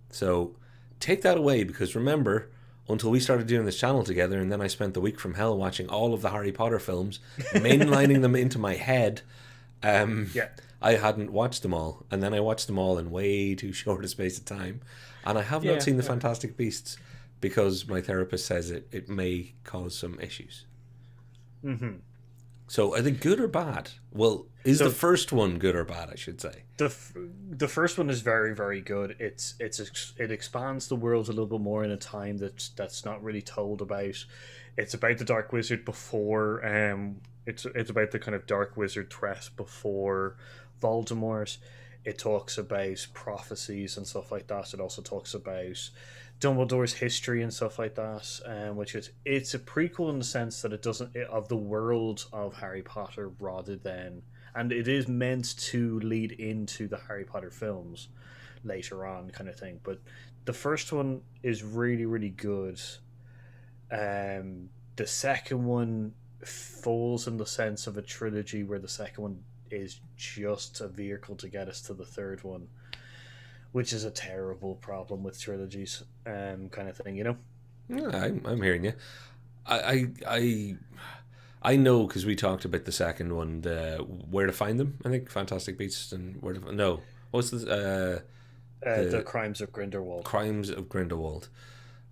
So take that away, because remember, until we started doing this channel together, and then I spent the week from hell watching all of the Harry Potter films, mainlining them into my head. Um, yeah, I hadn't watched them all, and then I watched them all in way too short a space of time, and I have not yeah. seen the Fantastic Beasts because my therapist says it may cause some issues. Mm-hmm. So are they good or bad? Well, is the So first one good or bad, I should say? the first one is very very good. It expands the world a little bit more in a time that's not really told about. It's about the Dark Wizard before it's about the kind of Dark Wizard threat before Voldemort. It talks about prophecies and stuff like that. It also talks about Dumbledore's history and stuff like that, which is it's a prequel in the sense that it doesn't of the world of Harry Potter rather than, and it is meant to lead into the Harry Potter films later on, kind of thing. But the first one is really really good. The second one falls in the sense of a trilogy, where the second one is just a vehicle to get us to the third one, which is a terrible problem with trilogies, kind of thing, you know. Yeah, I'm hearing you. I I know because we talked about the second one, the where to find them. I think Fantastic Beasts and where to no. What's The the Crimes of Grindelwald. Crimes of Grindelwald?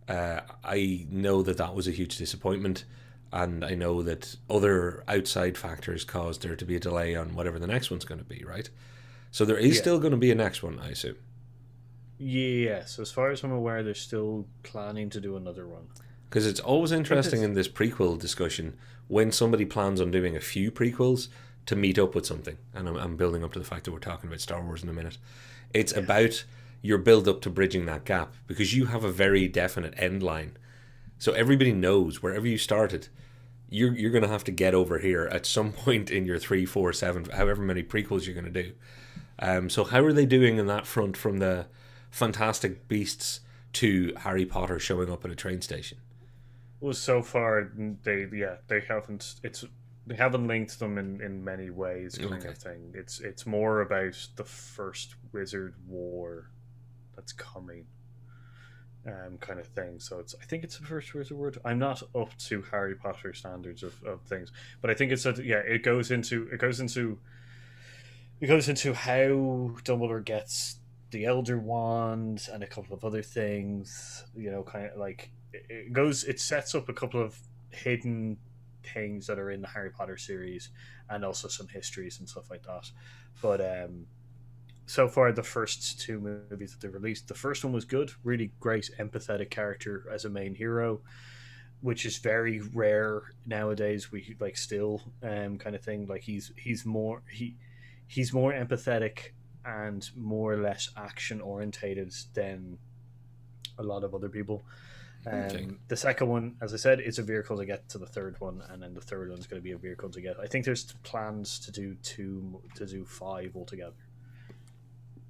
I know that that was a huge disappointment, and I know that other outside factors caused there to be a delay on whatever the next one's going to be. Right, so there is Yeah. still going to be a next one, I assume. Yes, as far as I'm aware, they're still planning to do another one. Because it's always I think interesting this. in this prequel discussion when somebody plans on doing a few prequels to meet up with something. And I'm building up to the fact that we're talking about Star Wars in a minute. It's Yeah. about your build up to bridging that gap because you have a very definite end line. So everybody knows wherever you started, you're going to have to get over here at some point in your three, four, seven, however many prequels you're going to do. So how are they doing in that front from the Fantastic Beasts to Harry Potter showing up at a train station? Well, so far they haven't they haven't linked them in many ways, kind Okay. of thing. It's more about the first Wizard War that's coming, kind of thing. So it's I think it's the first Wizard War. I'm not up to Harry Potter standards of things, but I think it's a, yeah. It goes into how Dumbledore gets the Elder Wand and a couple of other things. Kind of like it sets up a couple of hidden things that are in the Harry Potter series, and also some histories and stuff like that. But so far, the first two movies that they released, the first one was good, really great, empathetic character as a main hero, which is very rare nowadays. We like still kind of thing. Like he's more empathetic and more or less action orientated than a lot of other people. Okay. The second one, as I said, is a vehicle to get to the third one, and then the third one's going to be a vehicle to get. I think there's plans to do five altogether.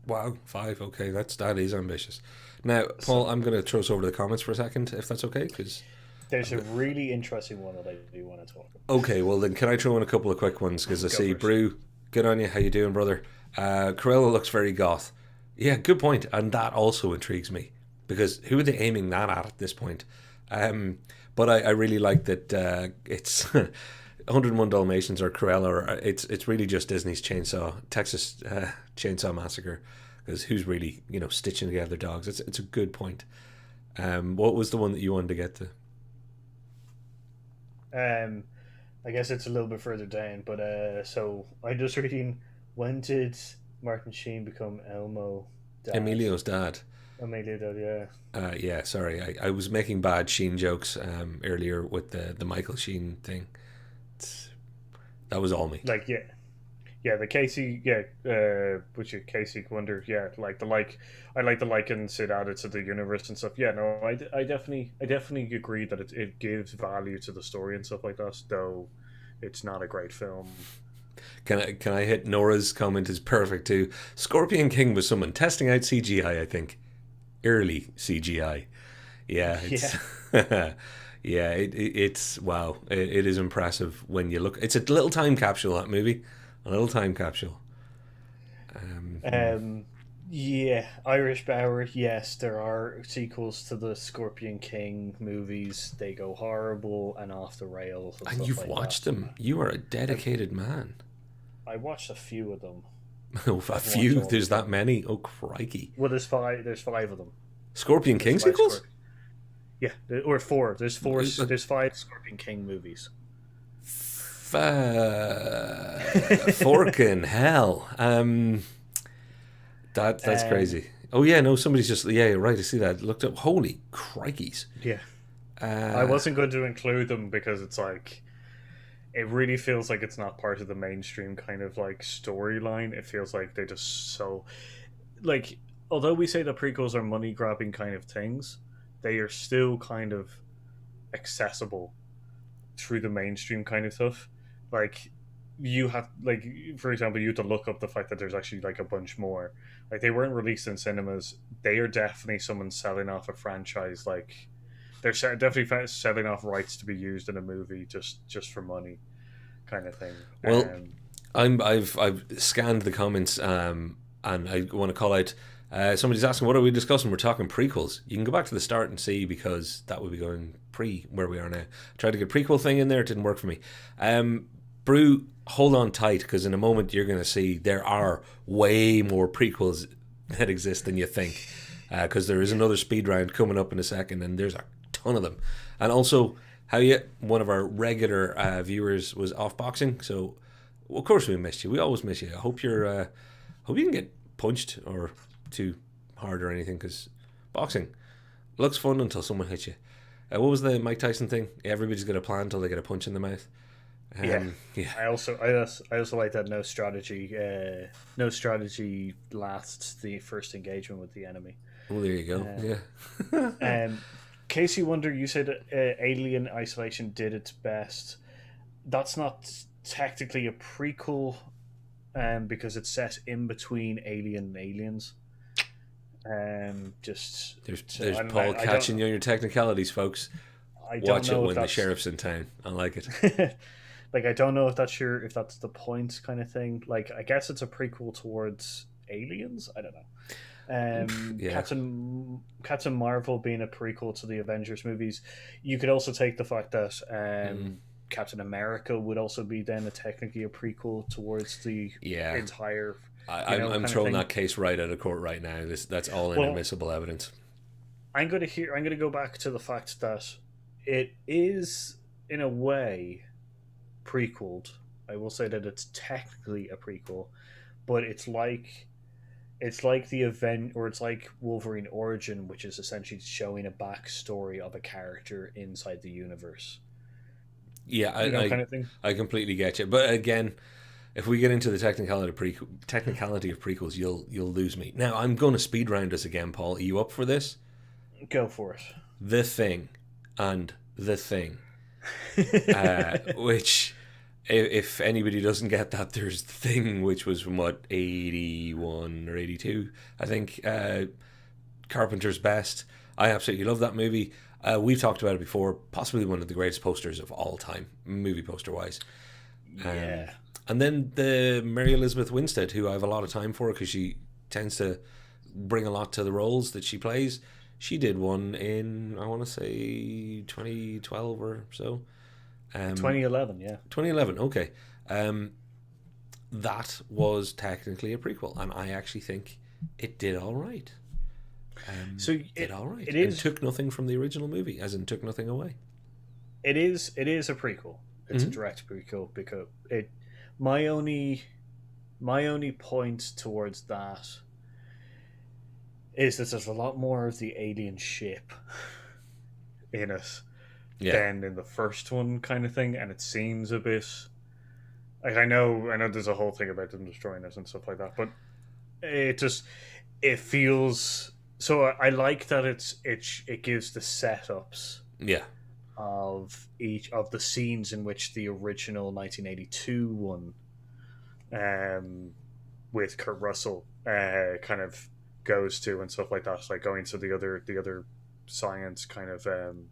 Wow, five. Okay, that is ambitious. Now, Paul, So I'm going to throw us over to the comments for a second, if that's okay. Because there's a really interesting one that I do want to talk about. okay, well then, can I throw in a couple of quick ones? Because I Go see first. Brew. Good on you. How you doing, brother? Cruella looks very goth. Yeah, good point, and that also intrigues me because who are they aiming that at this point? Um, but I really like that it's 101 Dalmatians or Cruella, or it's really just Disney's Texas Chainsaw Massacre, because who's really stitching together dogs? It's a good point. What was the one that you wanted to get to? Um, I guess it's a little bit further down, but so I just reading, when did Martin Sheen become Elmo dad? Emilio's dad. Amelia did, yeah. Yeah, sorry, I was making bad Sheen jokes earlier with the Michael Sheen thing. It's, that was all me. Like yeah, the Casey, yeah, which is Casey Wonder, yeah, I like the likeness it added to the universe and stuff. Yeah, no, I definitely agree that it gives value to the story and stuff like that. Though it's not a great film. Can I hit Nora's comment is perfect too. Scorpion King was someone testing out CGI, I think. Early CGI. Yeah, Yeah, it's yeah, it's wow. It is impressive when you look. It's a little time capsule, that movie. A little time capsule. Hmm. um, yeah, Irish Bauer. Yes, there are sequels to the Scorpion King movies. They go horrible and off the rails and And stuff you've like watched that. them. You are a I've dedicated man. I watched a few of them. Oh, I a haven't watched few. all There's of that them. many. Oh, crikey. Well, there's five of them. Scorpion There's King five sequels? Scorpion. Yeah, or four. There's four. Uh, There's five Scorpion King movies. Forking hell. That's um, crazy. Oh yeah, no, somebody's just yeah, you're right. I see that. Looked up. Holy crikeys. yeah, I Uh, wasn't going to include them because it's like it really feels like it's not part of the mainstream kind of like storyline. It feels like they just so like although we say the prequels are money grabbing kind of things, they are still kind of accessible through the mainstream kind of stuff. Like you have, like, for example, you have to look up the fact that there's actually like a bunch more. Like they weren't released in cinemas. They are definitely someone selling off a franchise. Like they're definitely selling off rights to be used in a movie just for money, kind of thing. Well, I've scanned the comments, and I want to call out. Somebody's asking, what are we discussing? We're talking prequels. You can go back to the start and see, because that would be going pre where we are now. Tried to get a prequel thing in there, it didn't work for me. Brew, hold on tight, because in a moment you're going to see there are way more prequels that exist than you think. Because there is another speed round coming up in a second, and there's a ton of them. And also, one of our regular viewers was off boxing, so of course we missed you. We always miss you. I hope hope you can get punched or too hard or anything, because boxing looks fun until someone hits you. What was the Mike Tyson thing? Everybody's got a plan until they get a punch in the mouth. Yeah. I also like that no strategy lasts the first engagement with the enemy. Oh, there you go. Yeah. Casey Wonder, you said Alien Isolation did its best. That's not technically a prequel, because it's set in between Alien and Aliens. There's Paul catching you on your technicalities, folks. Watch it when the sheriff's in town. I like it. Like, I don't know if that's the point kind of thing. Like, I guess it's a prequel towards Aliens. I don't know. Yeah. Captain Marvel being a prequel to the Avengers movies. You could also take the fact that Captain America would also be then technically a prequel towards the entire. I'm throwing that case right out of court right now. That's all inadmissible evidence. I'm going to go back to the fact that it is, in a way, prequeled. I will say that it's technically a prequel, but it's like the event, or it's like Wolverine Origin, which is essentially showing a backstory of a character inside the universe. Yeah, kind of thing. I completely get you. But again, if we get into the technicality of prequels, you'll lose me. Now, I'm going to speed round us again, Paul. Are you up for this? Go for it. The Thing and The Thing. Which, if anybody doesn't get that, there's The Thing, which was from, 81 or 82, I think, Carpenter's best. I absolutely love that movie. We've talked about it before. Possibly one of the greatest posters of all time, movie poster-wise. Yeah. And then the Mary Elizabeth Winstead, who I have a lot of time for because she tends to bring a lot to the roles that she plays. She did one in, I want to say, 2012 or so. 2011, yeah. 2011, okay. That was technically a prequel, and I actually think it did all right. Did all right. It is, and took nothing from the original movie, as in took nothing away. It is a prequel. It's a direct prequel, because my only point towards that is that there's a lot more of the alien ship in it than in the first one, kind of thing, and it seems a bit like, I know there's a whole thing about them destroying us and stuff like that, but it feels so. I like that it gives the setups of each of the scenes in which the original 1982 one with Kurt Russell kind of goes to and stuff like that. It's like going to the other science kind of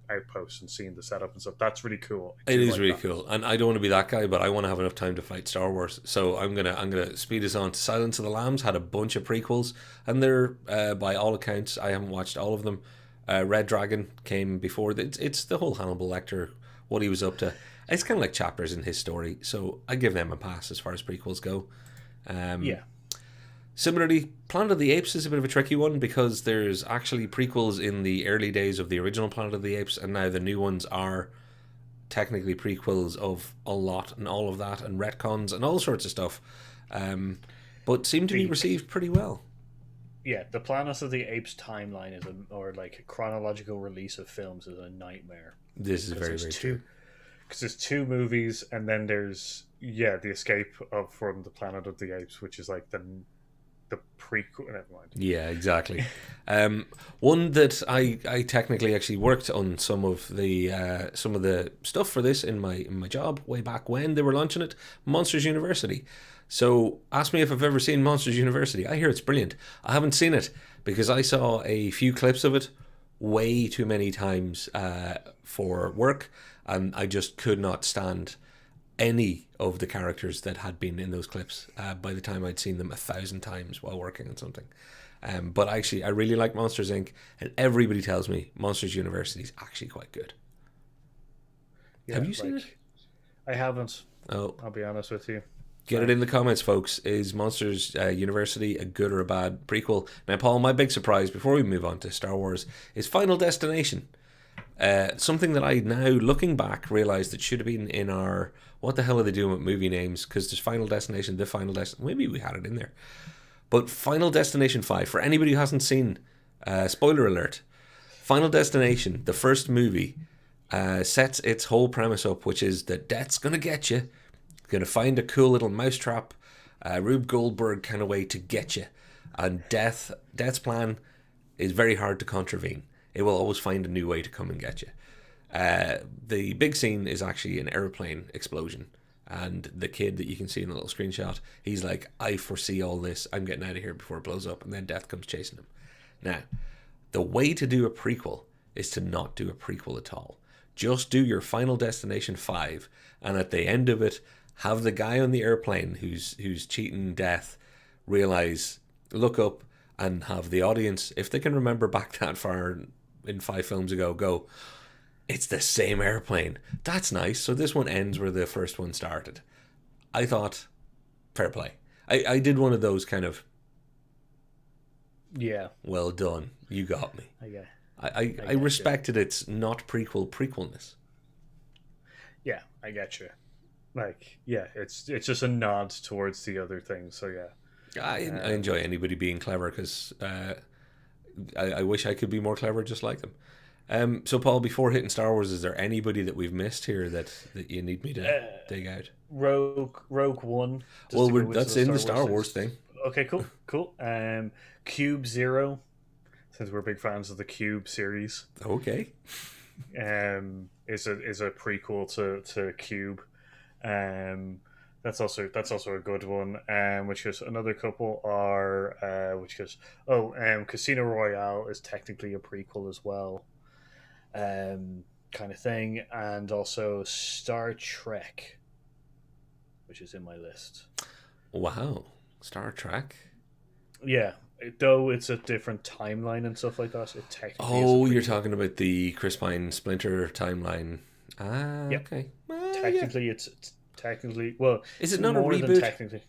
outposts and seeing the setup and stuff. That's really cool. It is really cool, and I don't want to be that guy, but I want to have enough time to fight Star Wars. So I'm gonna speed us on. Silence of the Lambs had a bunch of prequels, and they're by all accounts, I haven't watched all of them. Red Dragon came before. It's the whole Hannibal Lecter, what he was up to. It's kind of like chapters in his story, so I give them a pass as far as prequels go. Similarly, Planet of the Apes is a bit of a tricky one, because there's actually prequels in the early days of the original Planet of the Apes, and now the new ones are technically prequels of a lot and all of that, and retcons and all sorts of stuff, but seem to be received pretty well. Yeah, the Planet of the Apes timeline or like a chronological release of films is a nightmare. This is very, very true. Because there's two movies, and then there's the Escape from the Planet of the Apes, which is like the prequel. Never mind. Yeah, exactly. One that I technically actually worked on some of the stuff for this in my job way back when they were launching it, Monsters University. So ask me if I've ever seen Monsters University. I hear it's brilliant. I haven't seen it because I saw a few clips of it way too many times for work, and I just could not stand any of the characters that had been in those clips by the time I'd seen them 1,000 times while working on something. But actually, I really like Monsters Inc., and everybody tells me Monsters University is actually quite good. Yeah, Have you seen it? I haven't. Oh, I'll be honest with you. get it in the comments, folks. Is Monsters University a good or a bad prequel? Now, Paul, my big surprise before we move on to Star Wars is Final Destination. Something that I now, looking back, realised it should have been in our... What the hell are they doing with movie names? Because there's Final Destination, The Final Destination... Maybe we had it in there. But Final Destination 5, for anybody who hasn't seen, spoiler alert, Final Destination, the first movie, sets its whole premise up, which is that death's going to get you. Going to find a cool little mousetrap, Rube Goldberg kind of way to get you. And Death's plan is very hard to contravene. It will always find a new way to come and get you. The big scene is actually an airplane explosion. And the kid that you can see in the little screenshot, he's like, I foresee all this. I'm getting out of here before it blows up. And then Death comes chasing him. Now, the way to do a prequel is to not do a prequel at all. Just do your Final Destination 5. And at the end of it, have the guy on the airplane who's cheating Death realize, look up, and have the audience, if they can remember back that far in 5 films ago, go, it's the same airplane. That's nice. So this one ends where the first one started. I thought, fair play. I did one of those kind of, Yeah. well done, you got me. Yeah. I respected its not prequelness. Yeah, I get you. Like, yeah, it's just a nod towards the other thing. So yeah. I enjoy anybody being clever because I wish I could be more clever just like them. So, Paul, before hitting Star Wars, is there anybody that we've missed here that you need me to dig out? Rogue One. Well, that's in the Star Wars thing. Okay, cool. Cube Zero, since we're big fans of the Cube series. Okay. Is a prequel to Cube. That's also a good one. Which is another couple are Casino Royale is technically a prequel as well. Kind of thing, and also Star Trek, which is in my list. Wow, Star Trek. Yeah, though it's a different timeline and stuff like that. It technically. Oh, you're talking about the Chris Pine Splinter timeline. Ah, yep. Okay. Technically, yeah. it's technically well. Is it not a more reboot? Than technically.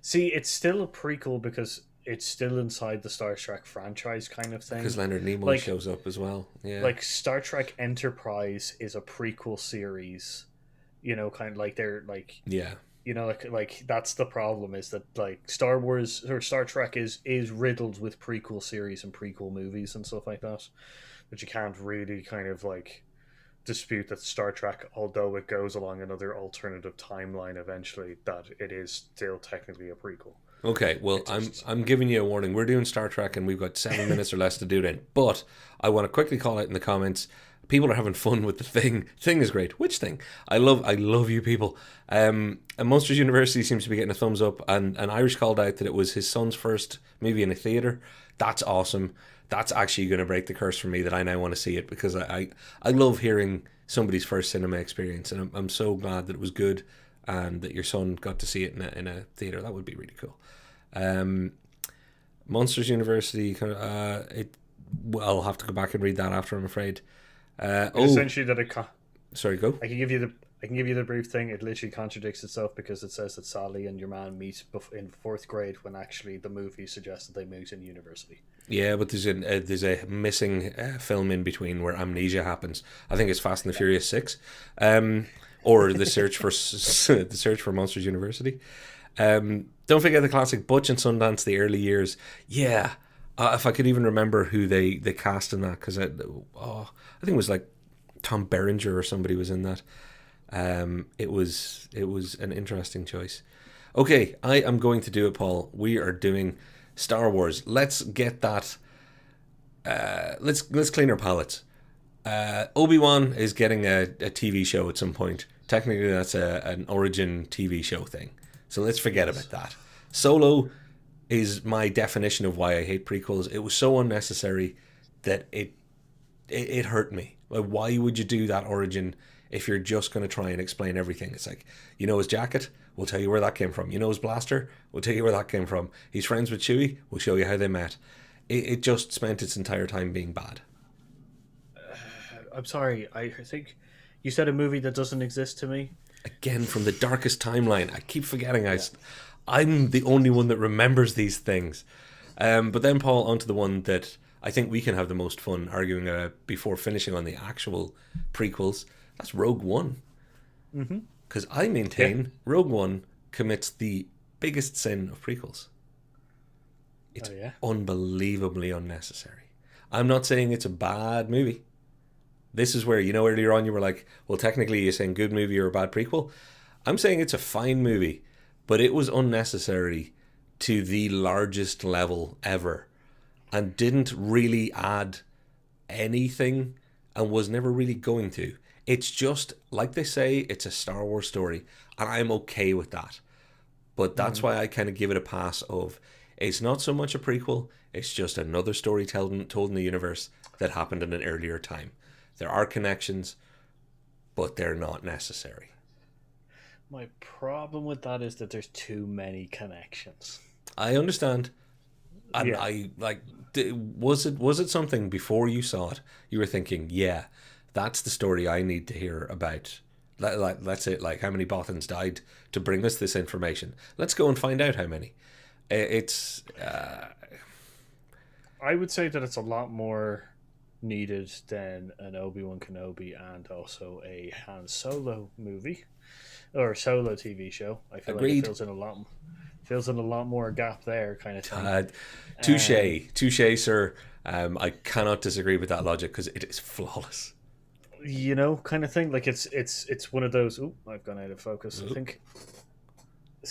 See, it's still a prequel because it's still inside the Star Trek franchise kind of thing. Because Leonard Nimoy shows up as well. Yeah. Like Star Trek Enterprise is a prequel series. You know, kind of like they're like. Yeah. You know, like that's the problem is that like Star Wars or Star Trek is riddled with prequel series and prequel movies and stuff like that. But you can't really kind of like dispute that Star Trek, although it goes along another alternative timeline eventually, that it is still technically a prequel. Okay, well, I'm giving you a warning. We're doing Star Trek, and we've got 7 minutes or less to do then. But I want to quickly call out in the comments. People are having fun with the thing. Thing is great. Which thing? I love you people. And Monsters University seems to be getting a thumbs up. And Irish called out that it was his son's first movie in a theater. That's awesome. That's actually going to break the curse for me that I now want to see it because I love hearing somebody's first cinema experience, and I'm so glad that it was good and that your son got to see it in a theater. That would be really cool. Monsters University, I'll have to go back and read that after, I'm afraid. Essentially, that sorry, go. I can give you the brief thing. It literally contradicts itself because it says that Sally and your man meet in 4th grade when actually the movie suggests that they meet in university. Yeah, but there's a missing film in between where amnesia happens. I think it's Fast and the Furious 6, or the search for Monsters University. Don't forget the classic Butch and Sundance, the early years. Yeah, if I could even remember who they cast in that, because I think it was like Tom Berenger or somebody was in that. It was an interesting choice. Okay, I am going to do it, Paul. We are doing Star Wars. Let's get that. Let's clean our palates. Obi-Wan is getting a TV show at some point. Technically, that's an origin TV show thing. So let's forget Yes. about that. Solo is my definition of why I hate prequels. It was so unnecessary that it hurt me. Like, why would you do that origin if you're just going to try and explain everything? It's like, you know his jacket? We'll tell you where that came from. You know his blaster? We'll tell you where that came from. He's friends with Chewie? We'll show you how they met. It just spent its entire time being bad. I'm sorry. I think you said a movie that doesn't exist to me. Again, from the darkest timeline. I keep forgetting Yeah. I'm the only one that remembers these things. But then, Paul, onto the one that I think we can have the most fun arguing before finishing on the actual prequels. That's Rogue One. Mm-hmm. Because I Yeah. maintain Rogue One commits the biggest sin of prequels. It's Oh yeah. unbelievably unnecessary. I'm not saying it's a bad movie. This is where, earlier on you were like, well, technically you're saying good movie or a bad prequel. I'm saying it's a fine movie, but it was unnecessary to the largest level ever and didn't really add anything and was never really going to. It's just, like they say, it's a Star Wars story, and I'm okay with that. But that's Mm. why I kind of give it a pass of it's not so much a prequel, it's just another story told in the universe that happened in an earlier time. There are connections, but they're not necessary. My problem with that is that there's too many connections. I understand. And Yeah. I like was it something before you saw it you were thinking, yeah, that's the story I need to hear about. Let's say, like, how many Bothans died to bring us this information. Let's go and find out how many. It's I would say that it's a lot more needed than an Obi-Wan Kenobi and also a Han Solo movie or Solo TV show. I feel like it agreed. fills in a lot more gap there, kind of thing. Uh, Um, touche, sir. I cannot disagree with that logic because it is flawless. kind of thing. Like it's one of those. Oop, I've gone out of focus. I think.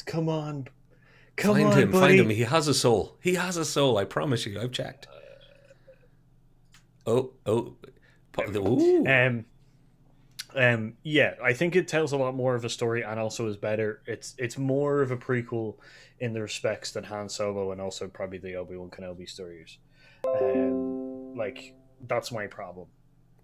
Come Find on, him, find him. buddy. He has a soul. He has a soul. I promise you. I've checked. Oh. Ooh. Um, yeah, I think it tells a lot more of a story and also is better. It's more of a prequel in the respects than Han Solo and also probably the Obi-Wan Kenobi stories. Like that's my problem.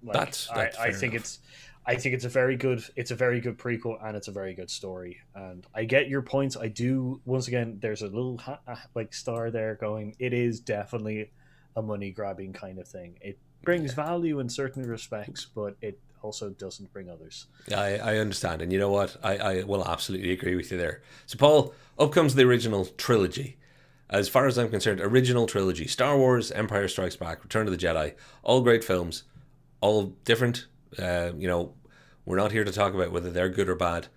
Like That's I fair think enough. it's a very good prequel and it's a very good story. And I get your points. I do. Once again, there's a little like star there going. It is definitely a money grabbing kind of thing. It brings Yeah. value in certain respects, but it also doesn't bring others. I understand. And you know what? I will absolutely agree with you there. So, Paul, up comes the original trilogy. As far as I'm concerned, original trilogy: Star Wars, Empire Strikes Back, Return of the Jedi. All great films, all different. We're not here to talk about whether they're good or bad.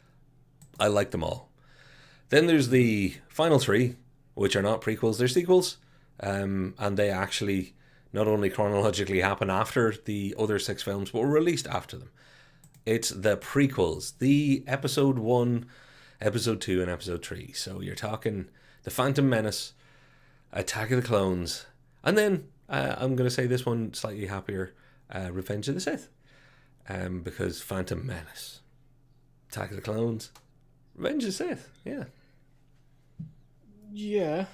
I like them all. Then there's the final three, which are not prequels, they're sequels. And they actually not only chronologically happen after the other six films, but were released after them. It's the prequels, the episode 1, episode 2, and episode 3. So you're talking The Phantom Menace, Attack of the Clones, and then I'm going to say this one slightly happier, Revenge of the Sith. Because Phantom Menace, Attack of the Clones, Revenge of the Sith. Yeah. Yeah,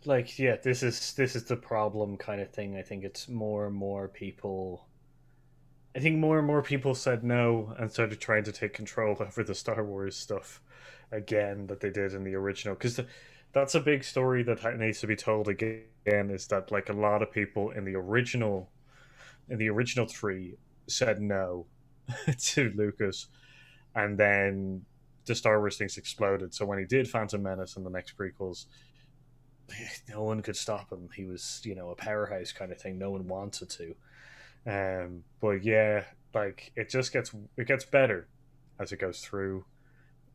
like yeah, this is the problem kind of thing. I think it's more and more people. I think more and more people said no and started trying to take control over the Star Wars stuff again that they did in the original because that's a big story that needs to be told again. Is that like a lot of people in the original three said no to Lucas, and then the Star Wars things exploded. So when he did Phantom Menace and the next prequels, no one could stop him. He was, a powerhouse kind of thing. No one wanted to. But yeah, like it gets better as it goes through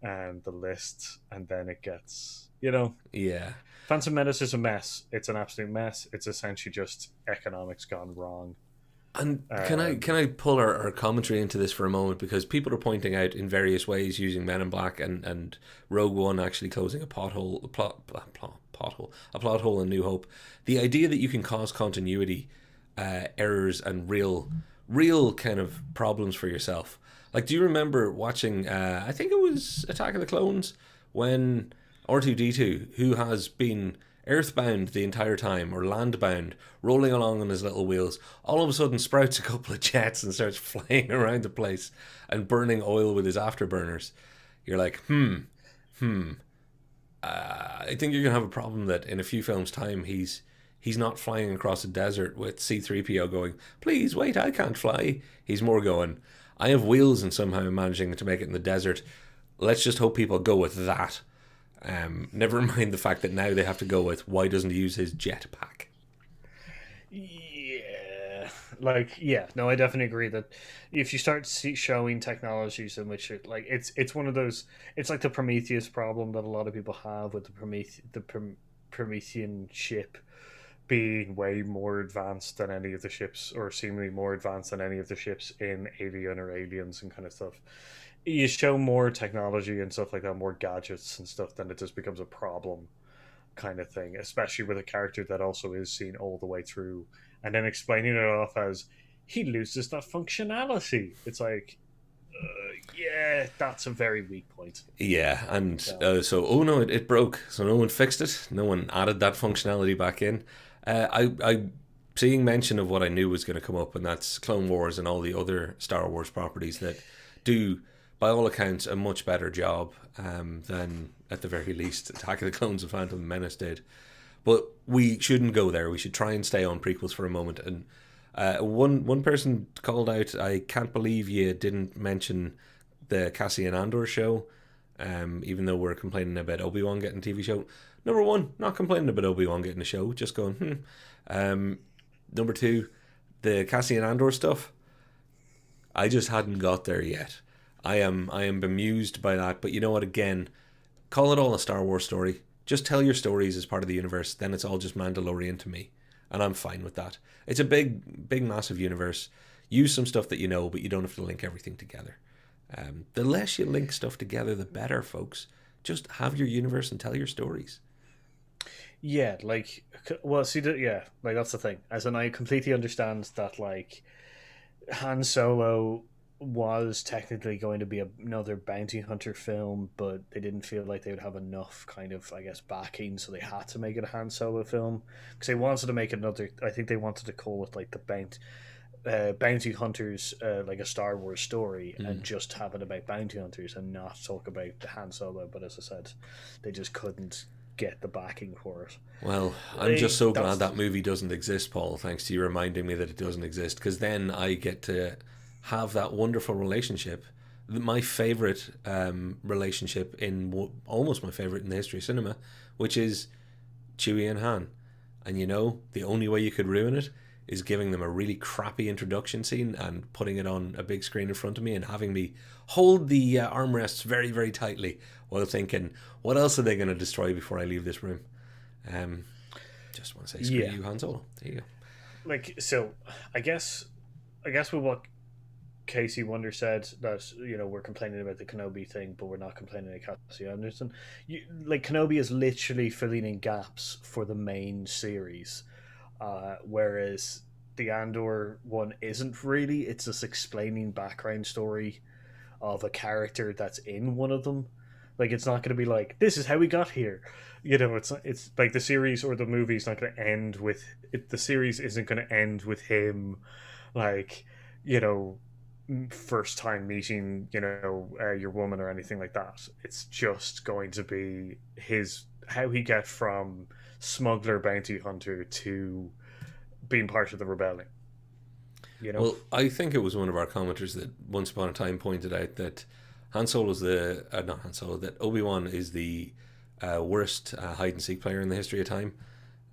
and the list, and then it gets, Yeah. Phantom Menace is a mess. It's an absolute mess. It's essentially just economics gone wrong. And can I pull our commentary into this for a moment, because people are pointing out in various ways using Men in Black and Rogue One actually closing a pothole, a plot hole in New Hope. The idea that you can cause continuity errors and real kind of problems for yourself. Like, do you remember watching? I think it was Attack of the Clones, when R2D2, who has been earthbound the entire time, or landbound, rolling along on his little wheels, all of a sudden sprouts a couple of jets and starts flying around the place and burning oil with his afterburners. You're like, I think you're gonna have a problem that in a few films' time he's not flying across a desert with C-3PO going, please wait, I can't fly. He's more going, I have wheels and somehow I'm managing to make it in the desert. Let's just hope people go with that. Never mind the fact that now they have to go with, why doesn't he use his jetpack? Yeah, like, yeah, no, I definitely agree that if you start showing technologies in which it's one of those, it's like the Prometheus problem that a lot of people have with the Promethean ship being way more advanced than any of the ships, or seemingly more advanced than any of the ships in Alien or Aliens and kind of stuff. You show more technology and stuff like that, more gadgets and stuff, then it just becomes a problem kind of thing, especially with a character that also is seen all the way through, and then explaining it off as he loses that functionality. It's like, yeah, that's a very weak point. Yeah, and so, oh no, it broke, so no one fixed it, no one added that functionality back in. I seeing mention of what I knew was going to come up, and that's Clone Wars and all the other Star Wars properties that do, by all accounts, a much better job than, at the very least, Attack of the Clones and Phantom Menace did. But we shouldn't go there. We should try and stay on prequels for a moment. And one person called out, I can't believe you didn't mention the Cassian Andor show, even though we're complaining about Obi-Wan getting a TV show. Number one, not complaining about Obi-Wan getting a show, just going, Number two, the Cassian Andor stuff, I just hadn't got there yet. I am bemused by that, but you know what, again, call it all a Star Wars story. Just tell your stories as part of the universe, then it's all just Mandalorian to me. And I'm fine with that. It's a big, massive universe. Use some stuff that you know, but you don't have to link everything together. The less you link stuff together, the better, folks. Just have your universe and tell your stories. Yeah, like, well, see, yeah, like, that's the thing. As in, I completely understand that, like, Han Solo was technically going to be another bounty hunter film, but they didn't feel like they would have enough kind of, I guess, backing, so they had to make it a Han Solo film, because they wanted to make another. I think they wanted to call it like the bounty hunters, like a Star Wars story, and just have it about bounty hunters and not talk about the Han Solo. But as I said, they just couldn't get the backing for it. Well, I'm just so glad that movie doesn't exist, Paul, thanks to you reminding me that it doesn't exist, because then I get to have that wonderful relationship, my favourite relationship almost my favourite in the history of cinema, which is Chewie and Han. And you know, the only way you could ruin it is giving them a really crappy introduction scene and putting it on a big screen in front of me and having me hold the armrests very, very tightly while thinking, what else are they going to destroy before I leave this room? Just want to say, screw you, Han Solo. There you go. Like, so I guess with what Casey Wonder said, that, you know, we're complaining about the Kenobi thing, but we're not complaining about Cassie Anderson. Like, Kenobi is literally filling in gaps for the main series, whereas the Andor one isn't really. It's just explaining background story of a character that's in one of them. Like, it's not going to be like, this is how we got here. You know, it's like the series or the movie's not going to end with it. The series isn't going to end with him, like, you know, first time meeting, you know, your woman or anything like that. It's just going to be how he get from smuggler bounty hunter to being part of the rebellion. You know? Well, I think it was one of our commenters that once upon a time pointed out that that Obi-Wan is the worst hide and seek player in the history of time,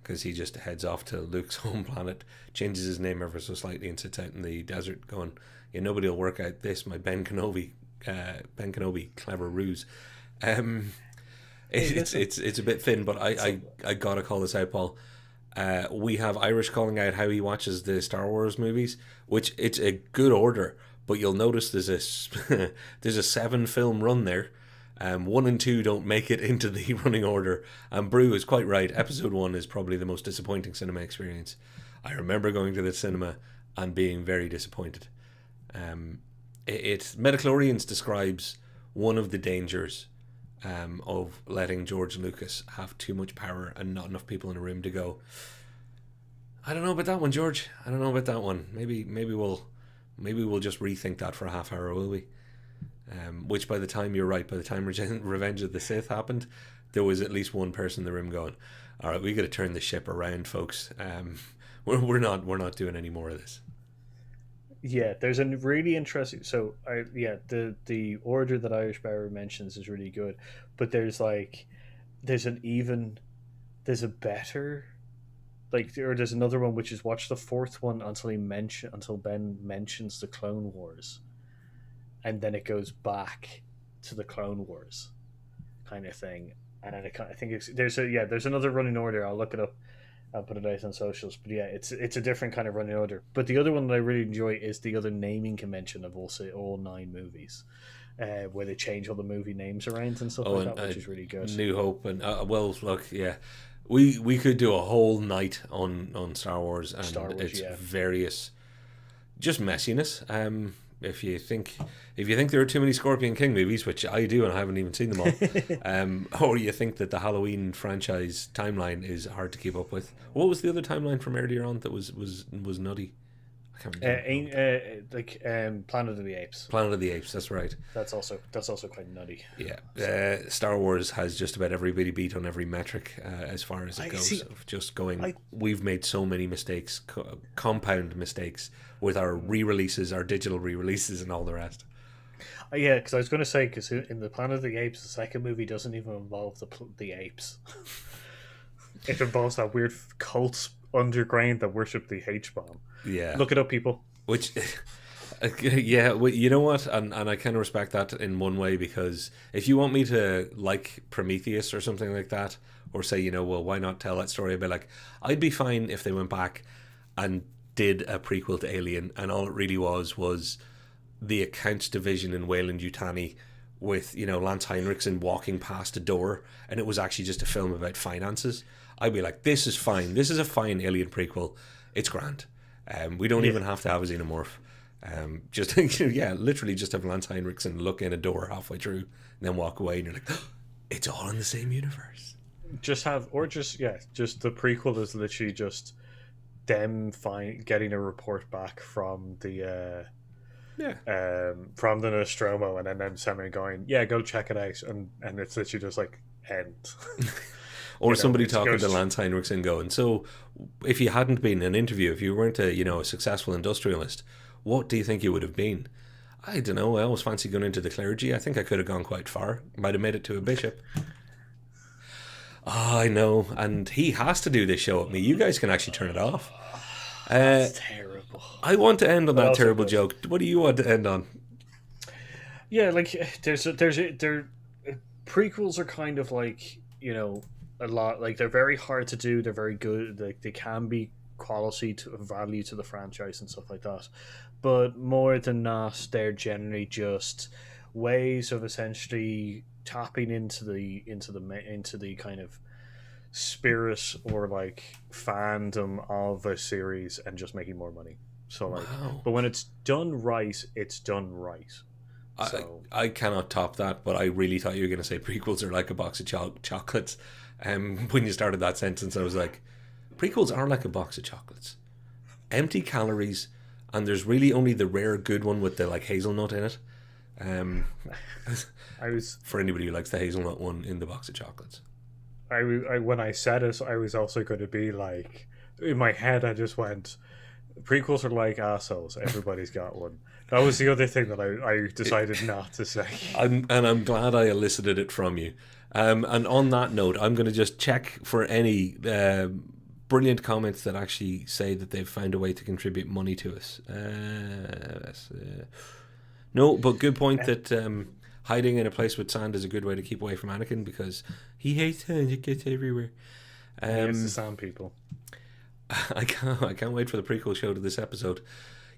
because he just heads off to Luke's home planet, changes his name ever so slightly, and sits out in the desert going, yeah, nobody will work out this, my Ben Kenobi clever ruse. It's a bit thin, but I gotta call this out, Paul. We have Irish calling out how he watches the Star Wars movies, which it's a good order, but you'll notice there's a 7 film run there. 1 and 2 don't make it into the running order, and Brew is quite right. Episode 1 is probably the most disappointing cinema experience. I remember going to the cinema and being very disappointed. Metachlorians describes one of the dangers of letting George Lucas have too much power and not enough people in a room to go, I don't know about that one, George. I don't know about that one. Maybe we'll just rethink that for a half hour, will we? Which by the time you're right, by the time Revenge of the Sith happened, there was at least one person in the room going, all right, we got to turn the ship around, folks. We're not doing any more of this. Yeah, there's a really interesting. So, the order that Irish Barrow mentions is really good, but there's a better, or there's another one which is watch the fourth one until Ben mentions the Clone Wars, and then it goes back to the Clone Wars, kind of thing, and then I think there's another running order. I'll look it up. I'll put it out on socials, but yeah, it's a different kind of running order. But the other one that I really enjoy is the other naming convention of all 9 movies, where they change all the movie names around and stuff like that, which is really good. New Hope and we could do a whole night on Star Wars and its various just messiness. If you think there are too many Scorpion King movies, which I do and I haven't even seen them all, or you think that the Halloween franchise timeline is hard to keep up with, what was the other timeline from earlier on that was nutty? I can't remember. Planet of the Apes. Planet of the Apes, that's right. That's also quite nutty. Yeah, Star Wars has just about everybody beat on every metric as far as it goes. Of just going, we've made so many mistakes, compound mistakes with our re-releases, our digital re-releases, and all the rest. Yeah, because I was going to say, because in the Planet of the Apes, the second movie doesn't even involve the apes. It involves that weird cult underground that worship the H-bomb. Yeah, look it up, people. Which, yeah, you know what, and I kind of respect that in one way, because if you want me to like Prometheus or something like that, or say, well, why not tell that story about, I'd be fine if they went back and did a prequel to Alien, and all it really was the accounts division in Weyland-Yutani with Lance Henriksen walking past a door, and it was actually just a film about finances. I'd be like, this is fine. This is a fine Alien prequel. It's grand. We don't even have to have a xenomorph. Just literally just have Lance Henriksen look in a door halfway through and then walk away, and you're like, oh, it's all in the same universe. Just the prequel is literally just them getting a report back from the from the Nostromo, and then them suddenly going, go check it out, and it's literally just end. Or somebody talking to Lance Henriksen going, so if you hadn't been in an interview, if you weren't a successful industrialist, what do you think you would have been? I don't know, I always fancy going into the clergy. I think I could have gone quite far. Might have made it to a bishop. Oh, I know, and he has to do this show at me. You guys can actually turn it off. That's terrible. I want to end on that terrible joke. What do you want to end on? Yeah, prequels are kind of a lot, they're very hard to do. They're very good. They can be quality to value to the franchise and stuff like that. But more than that, they're generally just ways of essentially tapping into the kind of spirit or fandom of a series and just making more money. So wow. But when it's done right, it's done right. I cannot top that, but I really thought you were going to say prequels are like a box of chocolates. When you started that sentence, I was like, prequels are like a box of chocolates. Empty calories, and there's really only the rare good one with the hazelnut in it. For anybody who likes the hazelnut one in the box of chocolates. When I said it, I was also going to be in my head, I just went, prequels are like assholes. Everybody's got one. That was the other thing that I decided not to say. I'm glad I elicited it from you. And on that note, I'm going to just check for any brilliant comments that actually say that they've found a way to contribute money to us. No, but good point that hiding in a place with sand is a good way to keep away from Anakin, because he hates sand. It gets everywhere. It's the Sand People. I can't wait for the prequel show to this episode.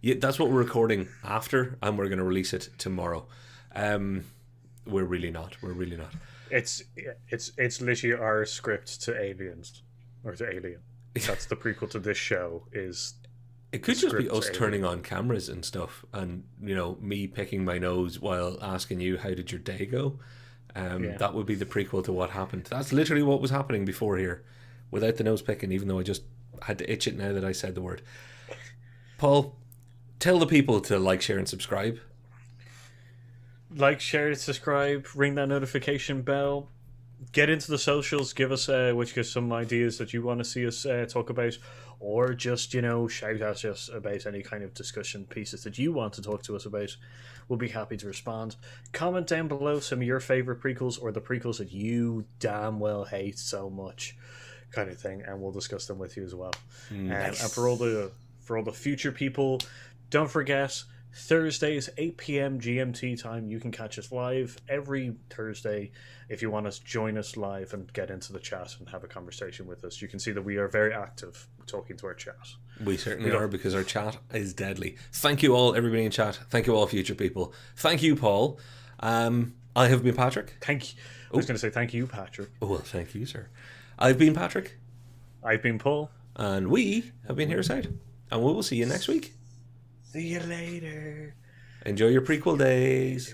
Yeah, that's what we're recording after, and we're going to release it tomorrow. We're really not. It's literally our script to Aliens, or to Alien. That's the prequel to this show. It could just be us turning on cameras and stuff, and me picking my nose while asking you how did your day go. That would be the prequel to what happened. That's literally what was happening before here, without the nose picking. Even though I just had to itch it now that I said the word. Paul, tell the people to like, share, and subscribe. Like, share, subscribe, ring that notification bell. Get into the socials. Give us some ideas that you want to see us talk about, or just shout at us about any kind of discussion pieces that you want to talk to us about. We'll be happy to respond. Comment down below some of your favorite prequels, or the prequels that you damn well hate so much, kind of thing, and we'll discuss them with you as well. Nice. And for all the future people, don't forget, Thursdays 8 p.m. GMT time, you can catch us live every Thursday. If you want to join us live and get into the chat and have a conversation with us, you can see that we are very active talking to our chat. We certainly are, because our chat is deadly. Thank you all, everybody in chat. Thank you all, future people. Thank you, Paul. I have been Patrick. Thank you. I was going to say thank you, Patrick. Oh, well, thank you, sir. I've been Patrick. I've been Paul. And we have been Here Side. And we will see you next week. See you later. Enjoy your prequel days.